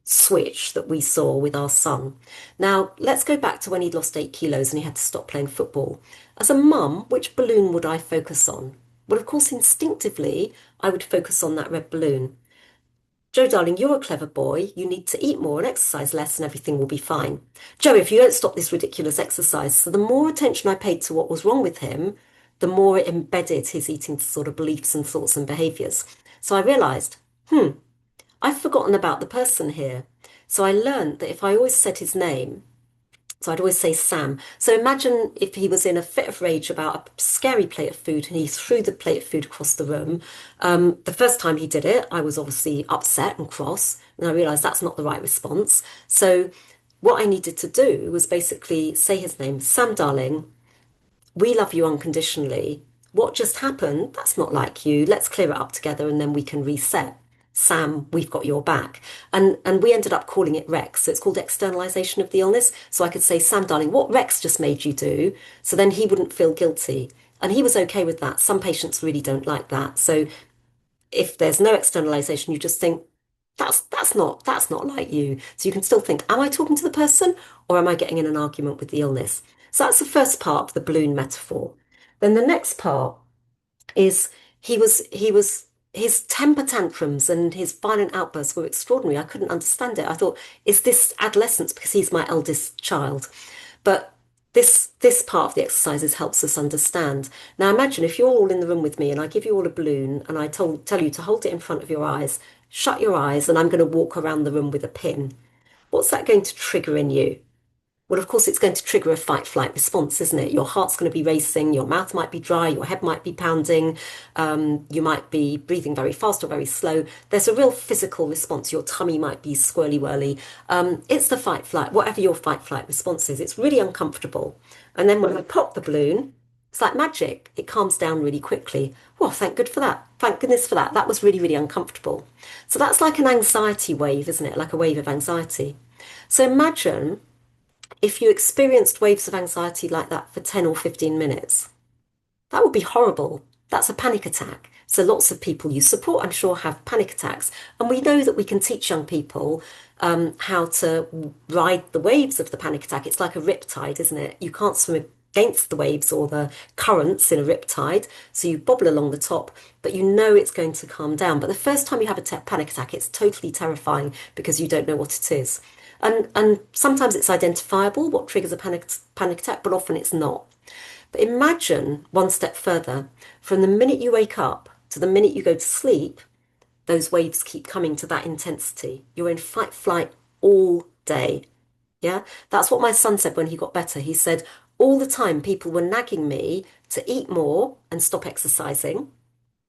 A: switch that we saw with our son. Now, let's go back to when he'd lost 8 kilos and he had to stop playing football. As a mum, which balloon would I focus on? Well, of course, instinctively, I would focus on that red balloon. Joe, darling, you're a clever boy. You need to eat more and exercise less, and everything will be fine. Joe, if you don't stop this ridiculous exercise. So the more attention I paid to what was wrong with him, the more it embedded his eating disorder beliefs and thoughts and behaviors. So I realized, I've forgotten about the person here. So I learned that if I always said his name, so I'd always say Sam. So imagine if he was in a fit of rage about a scary plate of food and he threw the plate of food across the room. The first time he did it, I was obviously upset and cross, and I realized that's not the right response. So what I needed to do was basically say his name, Sam, darling, we love you unconditionally. What just happened? That's not like you. Let's clear it up together and then we can reset. Sam, we've got your back. And we ended up calling it Rex. So it's called externalization of the illness. So I could say, Sam, darling, what Rex just made you do? So then he wouldn't feel guilty. And he was okay with that. Some patients really don't like that. So if there's no externalization, you just think, that's not like you. So you can still think, am I talking to the person or am I getting in an argument with the illness? So that's the first part of the balloon metaphor. Then the next part is his temper tantrums and his violent outbursts were extraordinary. I couldn't understand it. I thought, is this adolescence because he's my eldest child? But this part of the exercises helps us understand. Now imagine if you're all in the room with me and I give you all a balloon and I tell you to hold it in front of your eyes, shut your eyes, and I'm going to walk around the room with a pin. What's that going to trigger in you? Well, of course, it's going to trigger a fight flight response, isn't it? Your heart's going to be racing, your mouth might be dry, your head might be pounding, you might be breathing very fast or very slow. There's a real physical response. Your tummy might be squirly whirly. It's the fight flight, whatever your fight flight response is. It's really uncomfortable. And then when I pop the balloon, it's like magic. It calms down really quickly. Well, thank good for that. Thank goodness for that. That was really, really uncomfortable. So that's like an anxiety wave, isn't it? Like a wave of anxiety. So imagine if you experienced waves of anxiety like that for 10 or 15 minutes, that would be horrible. That's a panic attack. So lots of people you support, I'm sure, have panic attacks. And we know that we can teach young people how to ride the waves of the panic attack. It's like a riptide, isn't it? You can't swim against the waves or the currents in a riptide. So you bobble along the top, but you know it's going to calm down. But the first time you have a panic attack, it's totally terrifying because you don't know what it is. And sometimes it's identifiable what triggers a panic attack, but often it's not. But imagine one step further. From the minute you wake up to the minute you go to sleep, those waves keep coming to that intensity. You're in fight flight all day. Yeah, that's what my son said when he got better. He said, all the time people were nagging me to eat more and stop exercising.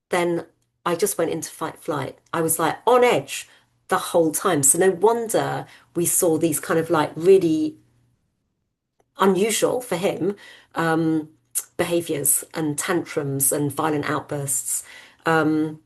A: Then I just went into fight flight. I was like on edge the whole time. So no wonder we saw these kind of like really unusual for him behaviors and tantrums and violent outbursts. Um,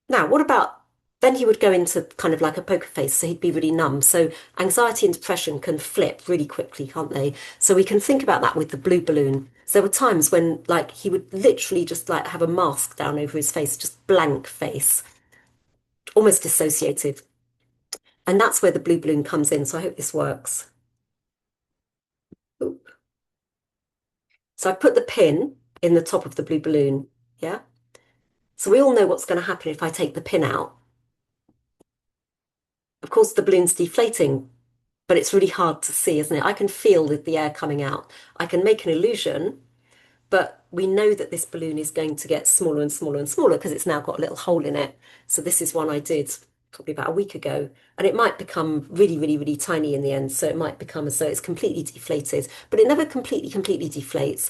A: Now, what about then he would go into kind of like a poker face, so he'd be really numb. So anxiety and depression can flip really quickly, can't they? So we can think about that with the blue balloon. So there were times when like he would literally just like have a mask down over his face, just blank face, almost dissociated. And that's where the blue balloon comes in. So I hope this works. Oop. So I put the pin in the top of the blue balloon. Yeah. So we all know what's going to happen if I take the pin out. Of course, the balloon's deflating, but it's really hard to see, isn't it? I can feel the air coming out. I can make an illusion, but we know that this balloon is going to get smaller and smaller and smaller because it's now got a little hole in it. So this is one I did probably about a week ago, and it might become really, really, really tiny in the end. So it might become as though it's completely deflated, but it never completely deflates.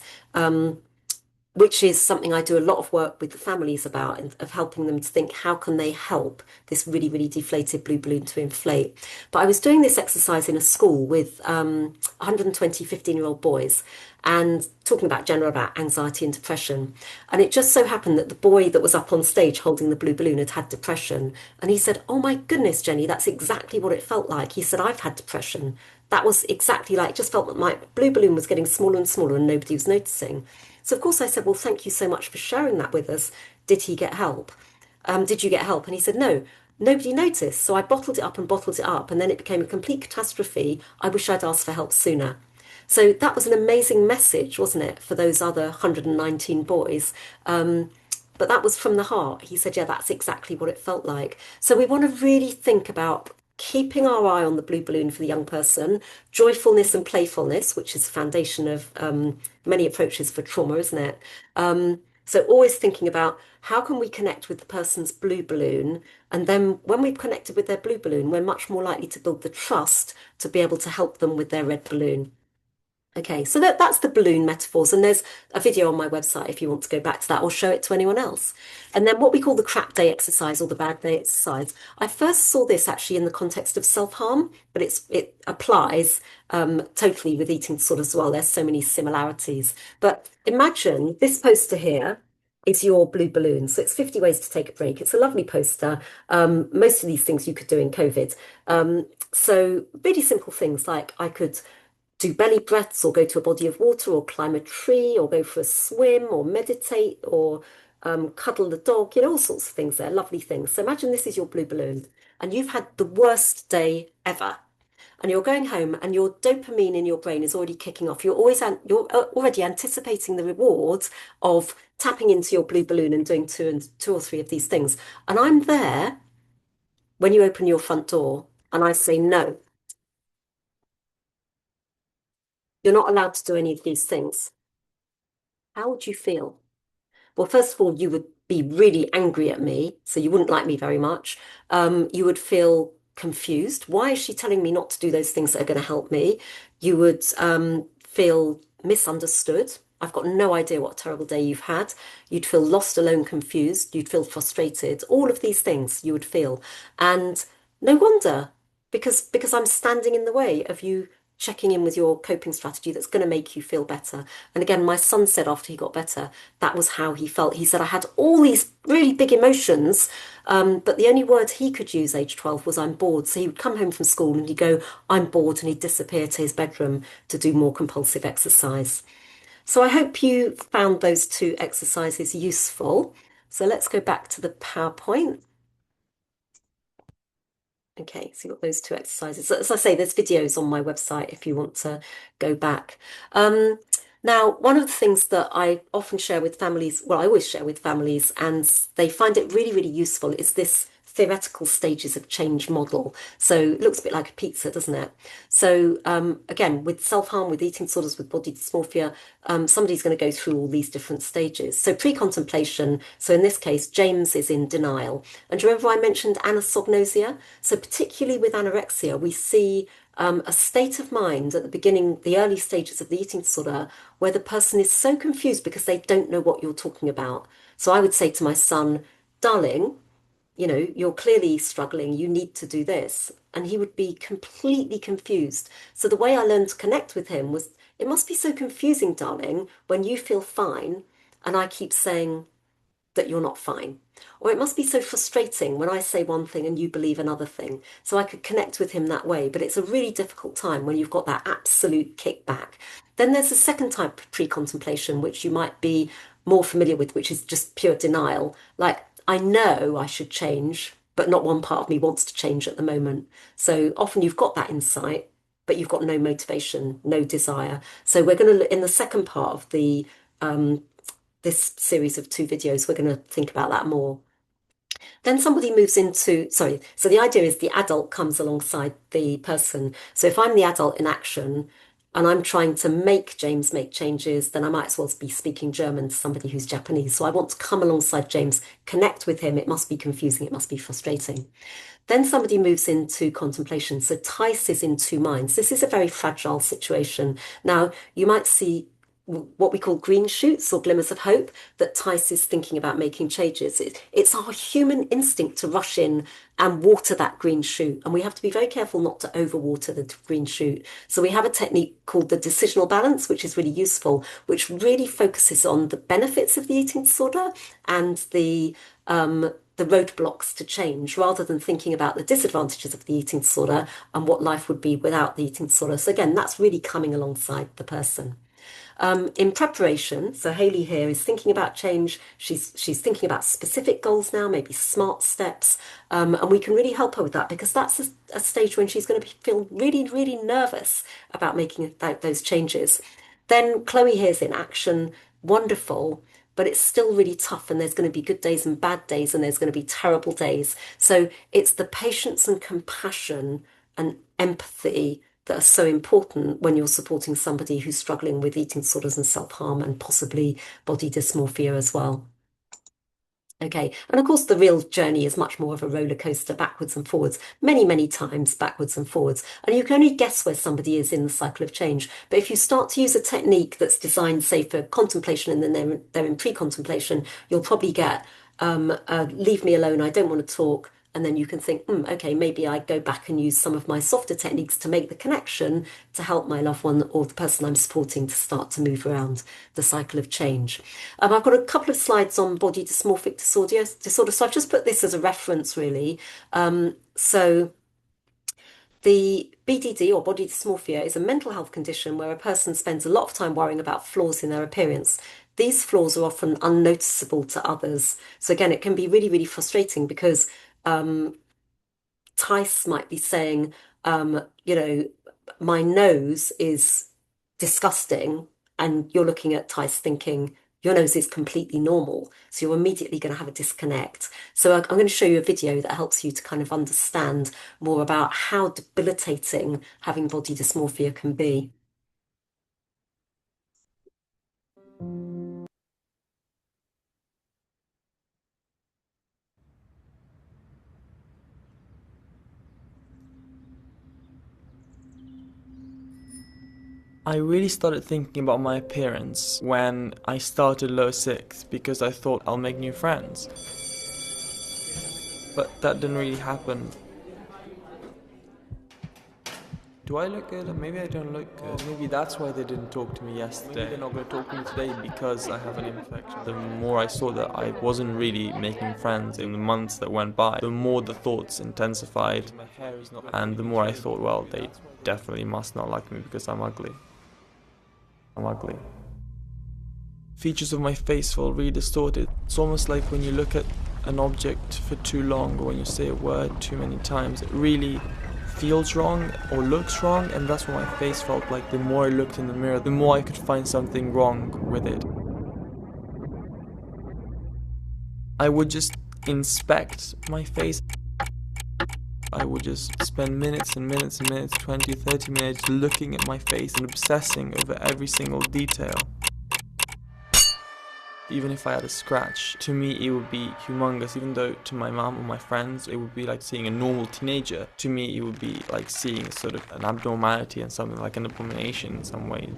A: Which is something I do a lot of work with the families about, and of helping them to think how can they help this really, really deflated blue balloon to inflate. But I was doing this exercise in a school with 120 15-year-old boys and talking about general about anxiety and depression. And it just so happened that the boy that was up on stage holding the blue balloon had depression. And he said, oh my goodness, Jenny, that's exactly what it felt like. He said, I've had depression. That was exactly like, it just felt that my blue balloon was getting smaller and smaller and nobody was noticing. So of course I said, well, thank you so much for sharing that with us. Did he get help? Did you get help? And he said, no, nobody noticed. So I bottled it up and bottled it up. And then it became a complete catastrophe. I wish I'd asked for help sooner. So that was an amazing message, wasn't it, for those other 119 boys? But that was from the heart. He said, yeah, that's exactly what it felt like. So we want to really think about keeping our eye on the blue balloon for the young person, joyfulness and playfulness, which is the foundation of many approaches for trauma, isn't it? So always thinking about how can we connect with the person's blue balloon, and then when we've connected with their blue balloon, we're much more likely to build the trust to be able to help them with their red balloon. Okay, so that's the balloon metaphors, and there's a video on my website if you want to go back to that or show it to anyone else. And then what we call the crap day exercise or the bad day exercise. I first saw this actually in the context of self-harm, but it applies totally with eating disorders as well. There's so many similarities. But imagine this poster here is your blue balloon. So it's 50 ways to take a break. It's a lovely poster. Most of these things you could do in COVID. So really simple things like I could do belly breaths or go to a body of water or climb a tree or go for a swim or meditate or cuddle the dog, all sorts of things there, lovely things. So imagine this is your blue balloon and you've had the worst day ever. And you're going home and your dopamine in your brain is already kicking off. You're already anticipating the reward of tapping into your blue balloon and doing two or three of these things. And I'm there when you open your front door and I say, no, you're not allowed to do any of these things. How would you feel? Well, first of all, you would be really angry at me, so you wouldn't like me very much. You would feel confused. Why is she telling me not to do those things that are going to help me? You would feel misunderstood. I've got no idea what a terrible day you've had. You'd feel lost, alone, confused. You'd feel frustrated. All of these things you would feel. And no wonder, because I'm standing in the way of you checking in with your coping strategy that's going to make you feel better. And again, my son said after he got better, that was how he felt. He said, I had all these really big emotions, but the only word he could use age 12 was I'm bored. So he would come home from school and he'd go, I'm bored, and he'd disappear to his bedroom to do more compulsive exercise. So I hope you found those two exercises useful. So let's go back to the PowerPoint. Okay, so you've got those two exercises. So as I say, there's videos on my website if you want to go back. Now, one of the things that I often share with families, well, I always share with families, and they find it really, really useful, is this theoretical stages of change model. So it looks a bit like a pizza, doesn't it? So again, with self-harm, with eating disorders, with body dysmorphia, somebody's going to go through all these different stages. So pre-contemplation, so in this case, James is in denial. And do you remember I mentioned anosognosia? So particularly with anorexia, we see a state of mind at the beginning, the early stages of the eating disorder, where the person is so confused because they don't know what you're talking about. So I would say to my son, darling, you're clearly struggling, you need to do this. And he would be completely confused. So the way I learned to connect with him was, it must be so confusing, darling, when you feel fine and I keep saying that you're not fine. Or it must be so frustrating when I say one thing and you believe another thing. So I could connect with him that way. But it's a really difficult time when you've got that absolute kickback. Then there's a second type of pre-contemplation, which you might be more familiar with, which is just pure denial. Like, I know I should change, but not one part of me wants to change at the moment. So often you've got that insight, but you've got no motivation, no desire. So we're going to, in the second part of the this series of two videos, we're going to think about that more. Then somebody moves into, sorry, so the idea is the adult comes alongside the person. So if I'm the adult in action and I'm trying to make James make changes, then I might as well be speaking German to somebody who's Japanese. So I want to come alongside James, connect with him. It must be confusing. It must be frustrating. Then somebody moves into contemplation. So Tice is in two minds. This is a very fragile situation. Now, you might see what we call green shoots or glimmers of hope that Tice is thinking about making changes. It's our human instinct to rush in and water that green shoot. And we have to be very careful not to overwater the green shoot. So we have a technique called the decisional balance, which is really useful, which really focuses on the benefits of the eating disorder and the roadblocks to change rather than thinking about the disadvantages of the eating disorder and what life would be without the eating disorder. So again, that's really coming alongside the person. In preparation, so Hayley here is thinking about change. She's thinking about specific goals now, maybe smart steps, and we can really help her with that because that's a stage when she's going to feel really, really nervous about making those changes. Then Chloe here's in action, wonderful, but it's still really tough, and there's going to be good days and bad days, and there's going to be terrible days. So it's the patience and compassion and empathy that are so important when you're supporting somebody who's struggling with eating disorders and self-harm and possibly body dysmorphia as well. Okay, and of course, the real journey is much more of a roller coaster, backwards and forwards, many, many times backwards and forwards. And you can only guess where somebody is in the cycle of change. But if you start to use a technique that's designed, say, for contemplation and then they're in pre-contemplation, you'll probably get leave me alone, I don't want to talk. And then you can think, okay, maybe I go back and use some of my softer techniques to make the connection to help my loved one or the person I'm supporting to start to move around the cycle of change. I've got a couple of slides on body dysmorphic disorder. So I've just put this as a reference, really. So the BDD or body dysmorphia is a mental health condition where a person spends a lot of time worrying about flaws in their appearance. These flaws are often unnoticeable to others. So again, it can be really, really frustrating because Tice might be saying, my nose is disgusting. And you're looking at Tice thinking, your nose is completely normal. So you're immediately going to have a disconnect. So I'm going to show you a video that helps you to kind of understand more about how debilitating having body dysmorphia can be.
C: I really started thinking about my appearance when I started low sixth because I thought I'll make new friends. But that didn't really happen. Do I look good? Maybe I don't look good. Maybe that's why they didn't talk to me yesterday. Maybe they're not going to talk to me today because I have an infection. The more I saw that I wasn't really making friends in the months that went by, the more the thoughts intensified. And the more I thought, well, they definitely must not like me because I'm ugly. I'm ugly. Features of my face feel really distorted. It's almost like when you look at an object for too long or when you say a word too many times, it really feels wrong or looks wrong, and that's what my face felt like. The more I looked in the mirror, the more I could find something wrong with it. I would just inspect my face. I would just spend minutes and minutes and minutes, 20, 30 minutes looking at my face and obsessing over every single detail. Even if I had a scratch, to me it would be humongous, even though to my mom or my friends it would be like seeing a normal teenager. To me it would be like seeing sort of an abnormality and something like an abomination in some way.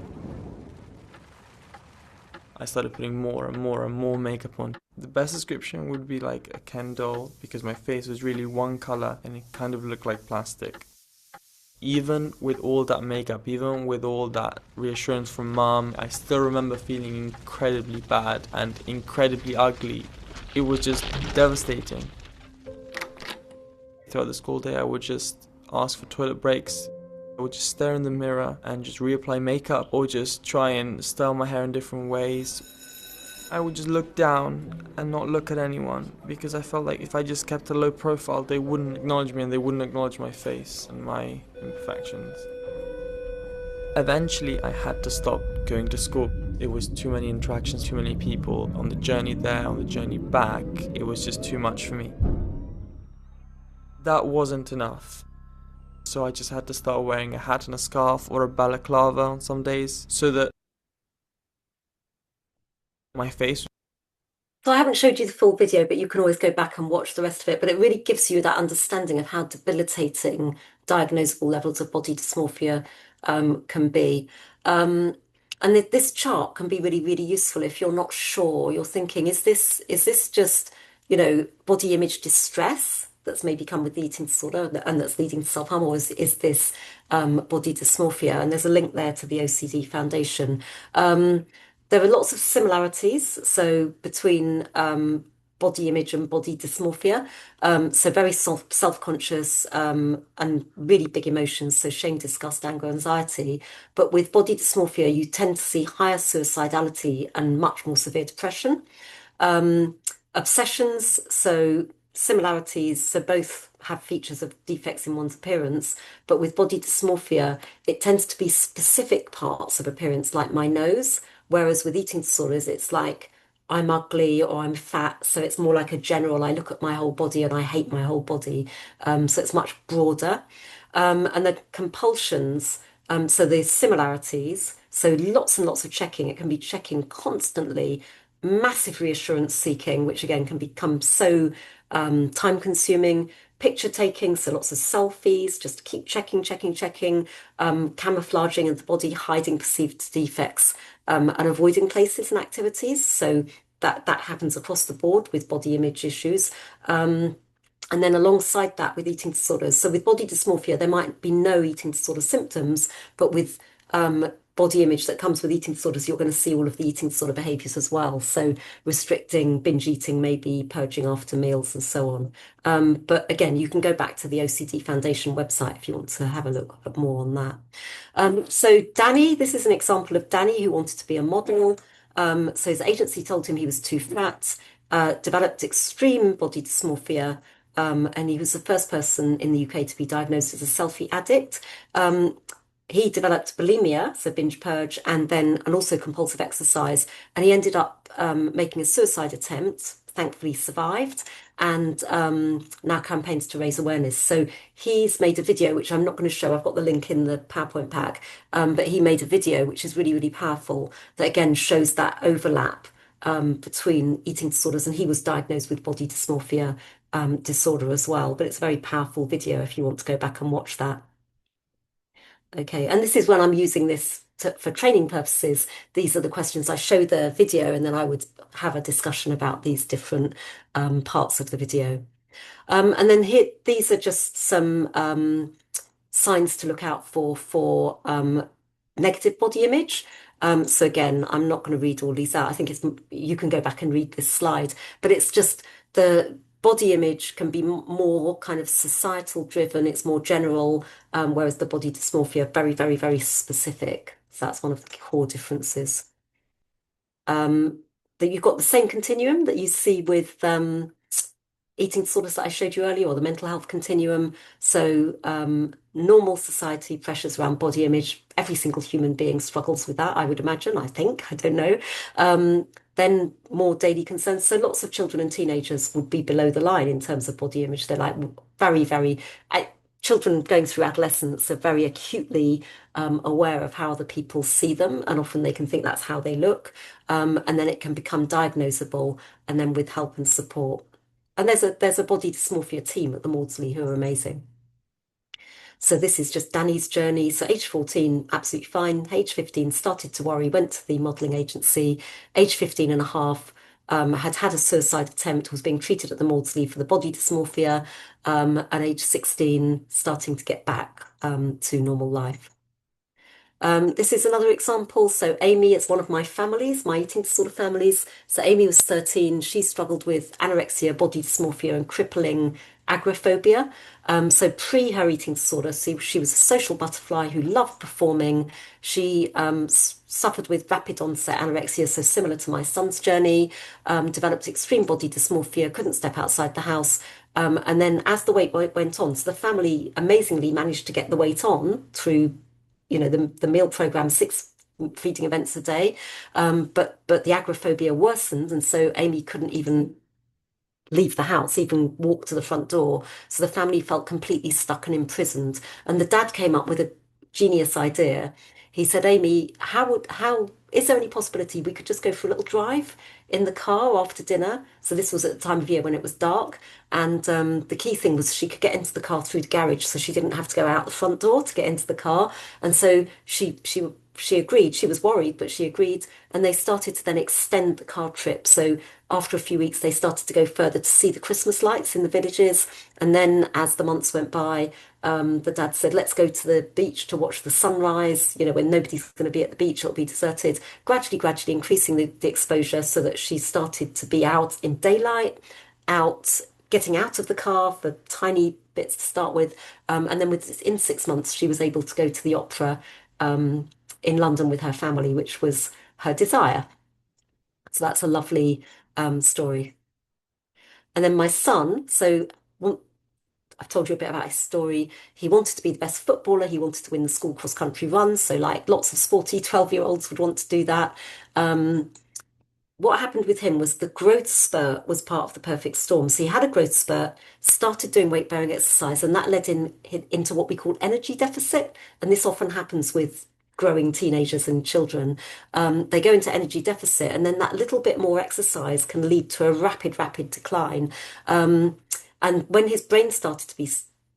C: I started putting more and more and more makeup on. The best description would be like a Ken doll because my face was really one color and it kind of looked like plastic. Even with all that makeup, even with all that reassurance from mom, I still remember feeling incredibly bad and incredibly ugly. It was just devastating. Throughout the school day, I would just ask for toilet breaks. I would just stare in the mirror and just reapply makeup or just try and style my hair in different ways. I would just look down and not look at anyone because I felt like if I just kept a low profile, they wouldn't acknowledge me and they wouldn't acknowledge my face and my imperfections. Eventually, I had to stop going to school. It was too many interactions, too many people on the journey there, on the journey back. It was just too much for me. That wasn't enough. So I just had to start wearing a hat and a scarf or a balaclava on some days so that my face.
A: So I haven't showed you the full video, but you can always go back and watch the rest of it. But it really gives you that understanding of how debilitating diagnosable levels of body dysmorphia can be. And this chart can be really, really useful if you're not sure. You're thinking, is this just, body image distress that's maybe come with the eating disorder and that's leading to self-harm, or is this body dysmorphia? And there's a link there to the OCD Foundation. There are lots of similarities, so between body image and body dysmorphia. So very self-conscious and really big emotions, so shame, disgust, anger, anxiety. But with body dysmorphia, you tend to see higher suicidality and much more severe depression. Obsessions, so similarities, so both have features of defects in one's appearance, but with body dysmorphia, it tends to be specific parts of appearance, like my nose, whereas with eating disorders, it's like I'm ugly or I'm fat, so it's more like a general, I look at my whole body and I hate my whole body. So it's much broader. And the compulsions, so the similarities, so lots and lots of checking. It can be checking constantly, massive reassurance seeking, which again can become so time consuming. Picture taking, so lots of selfies, just keep checking, checking, checking, camouflaging of the body, hiding perceived defects, and avoiding places and activities. So that happens across the board with body image issues. And then alongside that with eating disorders. So with body dysmorphia, there might be no eating disorder symptoms, but with body image that comes with eating disorders, you're going to see all of the eating disorder behaviors as well. So restricting, binge eating, maybe purging after meals and so on. But again, you can go back to the OCD Foundation website if you want to have a look more on that. So Danny, this is an example of Danny who wanted to be a model. So his agency told him he was too fat, developed extreme body dysmorphia, and he was the first person in the UK to be diagnosed as a selfie addict. He developed bulimia, so binge purge, and also compulsive exercise. And he ended up making a suicide attempt, thankfully survived, and now campaigns to raise awareness. So he's made a video, which I'm not going to show. I've got the link in the PowerPoint pack, but he made a video, which is really, really powerful, that again shows that overlap between eating disorders. And he was diagnosed with body dysmorphia disorder as well. But it's a very powerful video if you want to go back and watch that. Okay, and this is when I'm using this for training purposes. These are the questions. I show the video and then I would have a discussion about these different parts of the video. And then here, these are just some signs to look out for negative body image. So again, I'm not going to read all these out. I think you can go back and read this slide, but it's just the body image can be more kind of societal driven. It's more general, whereas the body dysmorphia very, very, very specific. So that's one of the core differences. That you've got the same continuum that you see with eating disorders that I showed you earlier, or the mental health continuum. So normal society pressures around body image, every single human being struggles with that, I would imagine, I think, I don't know. Then more daily concerns. So lots of children and teenagers would be below the line in terms of body image. They're like very, very, children going through adolescence are very acutely aware of how other people see them, and often they can think that's how they look. And then it can become diagnosable, and then with help and support. And there's a body dysmorphia team at the Maudsley who are amazing. So this is just Danny's journey. So age 14, absolutely fine. Age 15, started to worry, went to the modelling agency. Age 15 and a half, had a suicide attempt, was being treated at the Maudsley for the body dysmorphia. And age 16, starting to get back to normal life. This is another example. So Amy is one of my families, my eating disorder families. So Amy was 13. She struggled with anorexia, body dysmorphia, and crippling agoraphobia. So pre her eating disorder, she was a social butterfly who loved performing. She suffered with rapid onset anorexia, so similar to my son's journey, developed extreme body dysmorphia, couldn't step outside the house. And then as the weight went on, so the family amazingly managed to get the weight on through the meal program, 6 feeding events a day. But the agoraphobia worsened. And so Amy couldn't even leave the house, even walk to the front door. So the family felt completely stuck and imprisoned. And the dad came up with a genius idea. He said, Amy, how is there any possibility we could just go for a little drive in the car after dinner? So this was at the time of year when it was dark. And the key thing was she could get into the car through the garage, so she didn't have to go out the front door to get into the car. And so she agreed. She was worried, but she agreed. And they started to then extend the car trip. So after a few weeks, they started to go further to see the Christmas lights in the villages. And then as the months went by, the dad said, let's go to the beach to watch the sunrise. You know, when nobody's going to be at the beach, it'll be deserted. Gradually increasing the exposure so that she started to be out in daylight, out, getting out of the car for tiny bits to start with. And then within 6 months, she was able to go to the opera in London with her family, which was her desire. So that's a lovely story. And then my son, so I've told you a bit about his story. He wanted to be the best footballer. He wanted to win the school cross country run. So like lots of sporty 12-year-olds would want to do that. What happened with him was the growth spurt was part of the perfect storm. So he had a growth spurt, started doing weight bearing exercise, and that led into what we call energy deficit. And this often happens with growing teenagers and children. They go into energy deficit, and then that little bit more exercise can lead to a rapid decline. And when his brain started to be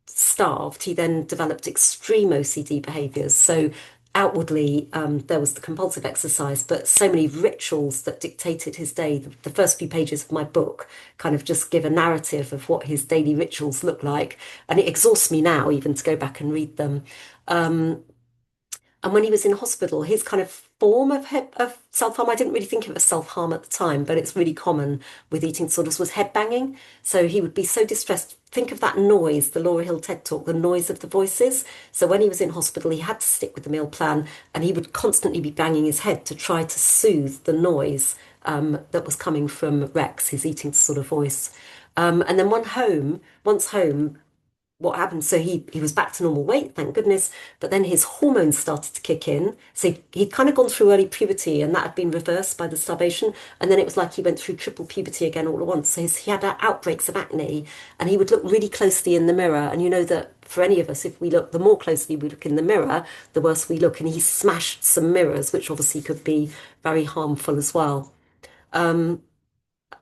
A: starved, he then developed extreme OCD behaviors. So outwardly, there was the compulsive exercise, but so many rituals that dictated his day. The first few pages of my book kind of just give a narrative of what his daily rituals look like. And it exhausts me now even to go back and read them. And when he was in hospital, his kind of form of self-harm, I didn't really think of it as self-harm at the time, but it's really common with eating disorders, was head banging. So he would be so distressed. Think of that noise, the Laura Hill TED Talk, the noise of the voices. So when he was in hospital, he had to stick with the meal plan, and he would constantly be banging his head to try to soothe the noise that was coming from Rex, his eating disorder voice. And then once home, what happened? So he was back to normal weight, thank goodness. But then his hormones started to kick in. So he'd kind of gone through early puberty, and that had been reversed by the starvation. And then it was like he went through triple puberty again all at once. So he had outbreaks of acne, and he would look really closely in the mirror. And you know that for any of us, if we look, the more closely we look in the mirror, the worse we look. And he smashed some mirrors, which obviously could be very harmful as well.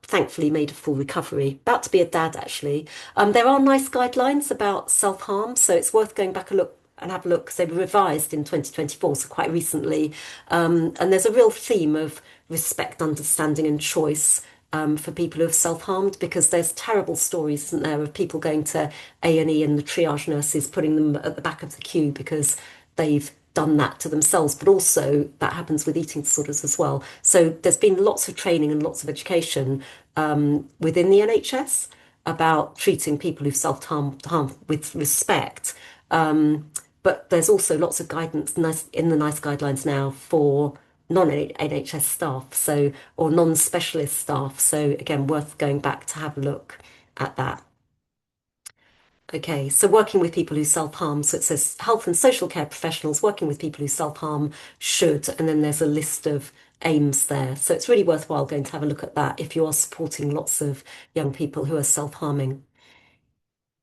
A: Thankfully made a full recovery. About to be a dad, actually. There are nice guidelines about self-harm, so it's worth going back and have a look because they were revised in 2024, so quite recently. And there's a real theme of respect, understanding, and choice for people who have self-harmed, because there's terrible stories, isn't there, of people going to A&E and the triage nurses putting them at the back of the queue because they've done that to themselves, but also that happens with eating disorders as well. So there's been lots of training and lots of education within the NHS about treating people who've self-harm with respect. But there's also lots of guidance in the NICE guidelines now for non-NHS staff, so or non-specialist staff. So again, worth going back to have a look at that. Okay, so working with people who self-harm. So it says health and social care professionals working with people who self-harm should, and then there's a list of aims there. So it's really worthwhile going to have a look at that if you are supporting lots of young people who are self-harming.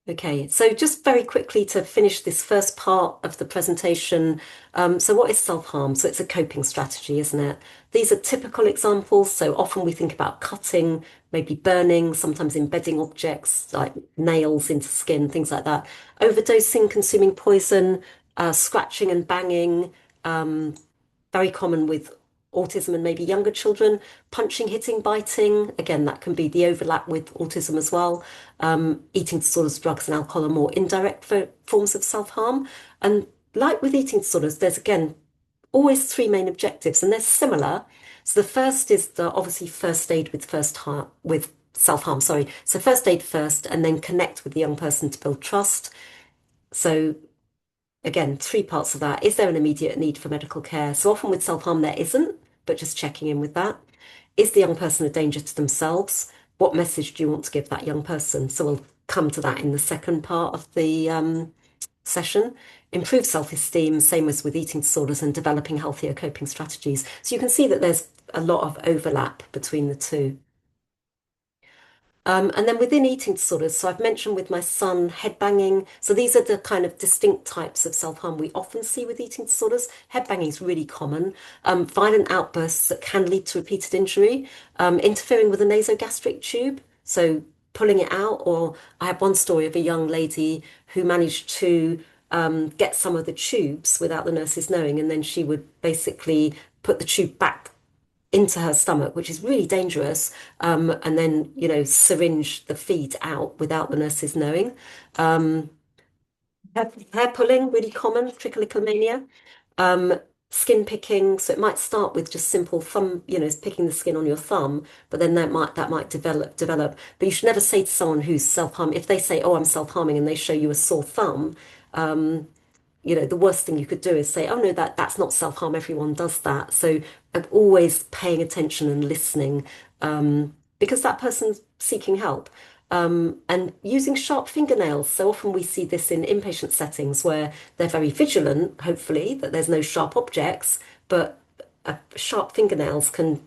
A: Okay, so just very quickly to finish this first part of the presentation. So what is self-harm? So it's a coping strategy, isn't it? These are typical examples. So often we think about cutting, maybe burning, sometimes embedding objects like nails into skin, things like that. Overdosing, consuming poison, scratching and banging, very common with autism and maybe younger children, punching, hitting, biting. Again, that can be the overlap with autism as well. Eating disorders, drugs and alcohol are more indirect forms of self-harm. And like with eating disorders, there's again always three main objectives, and they're similar. So the first is the obviously first aid with self-harm, sorry. So first aid first, and then connect with the young person to build trust. So again, three parts of that. Is there an immediate need for medical care? So often with self-harm, there isn't, but just checking in with that. Is the young person a danger to themselves? What message do you want to give that young person? So we'll come to that in the second part of the session. Improve self-esteem, same as with eating disorders, and developing healthier coping strategies. So you can see that there's a lot of overlap between the two. And then within eating disorders, so I've mentioned with my son, head banging. So these are the kind of distinct types of self-harm we often see with eating disorders. Head banging is really common. Violent outbursts that can lead to repeated injury. Interfering with the nasogastric tube, so pulling it out. Or I have one story of a young lady who managed to get some of the tubes without the nurses knowing, and then she would basically put the tube back into her stomach, which is really dangerous, and then, syringe the feed out without the nurses knowing. Um, hair pulling, really common, trichotillomania. Um, Skin picking, so it might start with just simple thumb, picking the skin on your thumb, but then that might develop. But you should never say to someone who's self-harm, if they say, "Oh, I'm self-harming," and they show you a sore thumb, the worst thing you could do is say, "Oh no, that's not self-harm. Everyone does that." So I'm always paying attention and listening, because that person's seeking help. And using sharp fingernails. So often we see this in inpatient settings where they're very vigilant, hopefully, that there's no sharp objects, but sharp fingernails can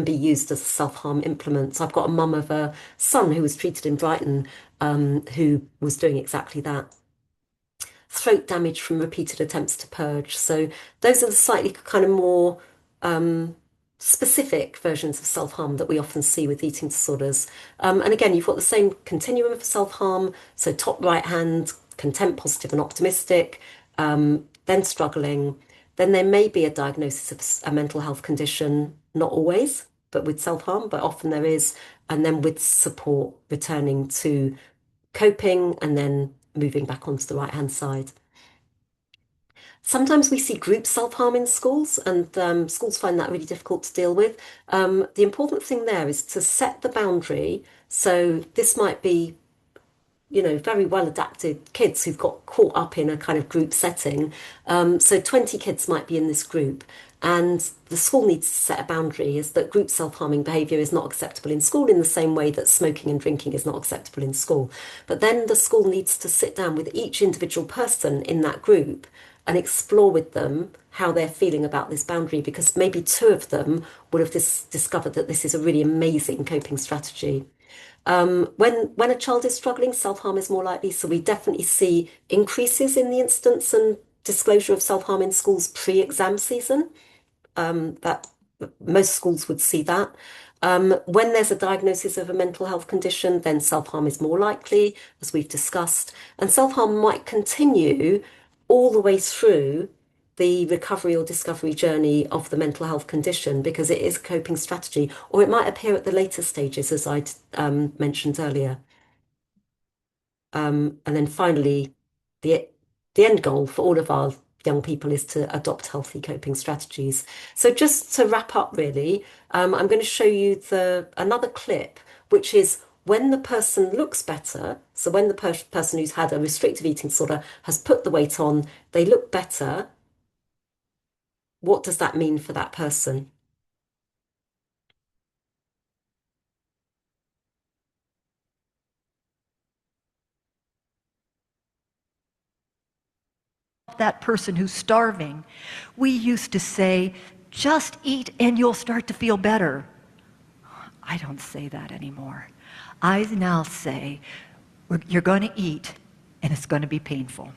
A: be used as a self-harm implement. So I've got a mum of a son who was treated in Brighton, who was doing exactly that. Throat damage from repeated attempts to purge. So those are the slightly kind of more specific versions of self-harm that we often see with eating disorders. And again, you've got the same continuum of self-harm. So top right hand, content, positive and optimistic, then struggling. Then there may be a diagnosis of a mental health condition, not always, but with self-harm, but often there is. And then with support, returning to coping and then moving back onto the right-hand side. Sometimes we see group self-harm in schools, and schools find that really difficult to deal with. The important thing there is to set the boundary. So this might be, very well adapted kids who've got caught up in a kind of group setting. So 20 kids might be in this group, and the school needs to set a boundary is that group self-harming behaviour is not acceptable in school in the same way that smoking and drinking is not acceptable in school. But then the school needs to sit down with each individual person in that group and explore with them how they're feeling about this boundary, because maybe two of them would have discovered that this is a really amazing coping strategy. When a child is struggling, self-harm is more likely. So we definitely see increases in the instance and disclosure of self-harm in schools pre-exam season. That most schools would see that. When there's a diagnosis of a mental health condition, then self-harm is more likely, as we've discussed. And self-harm might continue all the way through the recovery or discovery journey of the mental health condition, because it is a coping strategy, or it might appear at the later stages, as I mentioned earlier. And then finally, the the end goal for all of our young people is to adopt healthy coping strategies. So just to wrap up, really, I'm going to show you another clip, which is when the person looks better. So when the person who's had a restrictive eating disorder has put the weight on, they look better. What does that mean for that person?
B: That person who's starving, we used to say, just eat and you'll start to feel better. I don't say that anymore. I now say, you're going to eat and it's going to be painful.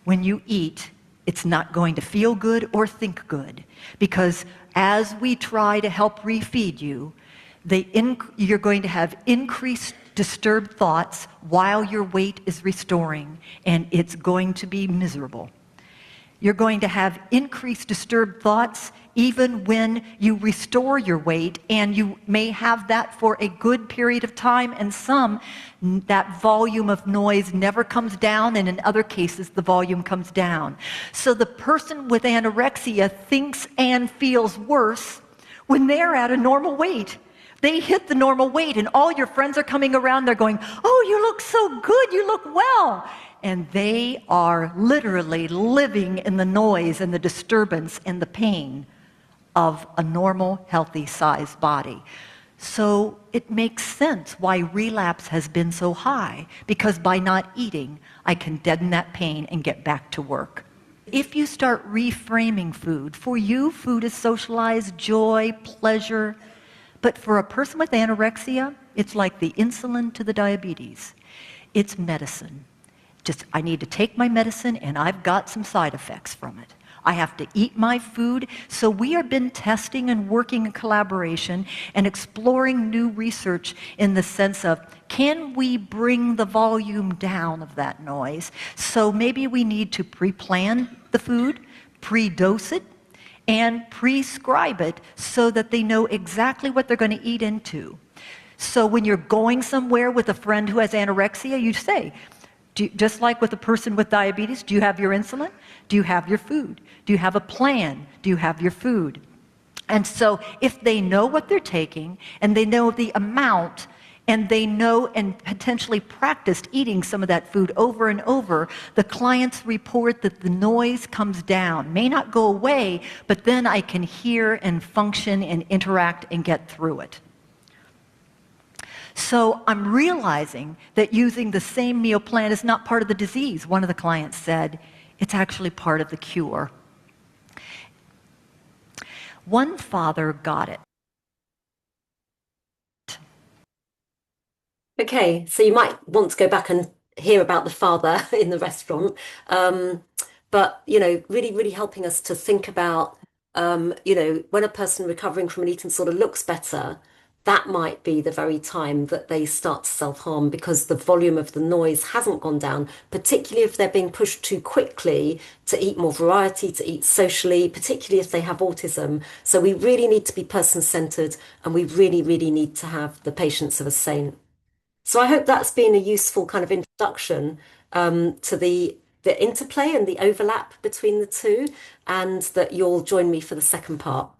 B: When you eat, it's not going to feel good or think good, because as we try to help refeed you, you're going to have increased disturbed thoughts while your weight is restoring, and it's going to be miserable. You're going to have increased disturbed thoughts even when you restore your weight, and you may have that for a good period of time, and that volume of noise never comes down, and in other cases the volume comes down. So the person with anorexia thinks and feels worse when they're at a normal weight. They hit the normal weight and all your friends are coming around, they're going, "Oh, you look so good, you look well." And they are literally living in the noise and the disturbance and the pain of a normal, healthy sized body. So it makes sense why relapse has been so high, because by not eating, I can deaden that pain and get back to work. If you start reframing food, for you, food is socialized, joy, pleasure. But for a person with anorexia, it's like the insulin to the diabetes. It's medicine. I need to take my medicine and I've got some side effects from it. I have to eat my food. So we have been testing and working in collaboration and exploring new research in the sense of, can we bring the volume down of that noise? So maybe we need to pre-plan the food, pre-dose it, and prescribe it so that they know exactly what they're going to eat into. So when you're going somewhere with a friend who has anorexia, you say, just like with a person with diabetes, do you have your insulin? Do you have your food? Do you have a plan? Do you have your food? And so if they know what they're taking and they know the amount and they know and potentially practiced eating some of that food over and over, the clients report that the noise comes down. May not go away, but then I can hear and function and interact and get through it. So I'm realizing that using the same meal plan is not part of the disease. One of the clients said, it's actually part of the cure. One father got it.
A: Okay, so you might want to go back and hear about the father in the restaurant. But, really, really helping us to think about, when a person recovering from an eating disorder looks better, that might be the very time that they start to self-harm because the volume of the noise hasn't gone down, particularly if they're being pushed too quickly to eat more variety, to eat socially, particularly if they have autism. So we really need to be person-centered and we really, really need to have the patience of a saint. So I hope that's been a useful kind of introduction to the interplay and the overlap between the two, and that you'll join me for the second part.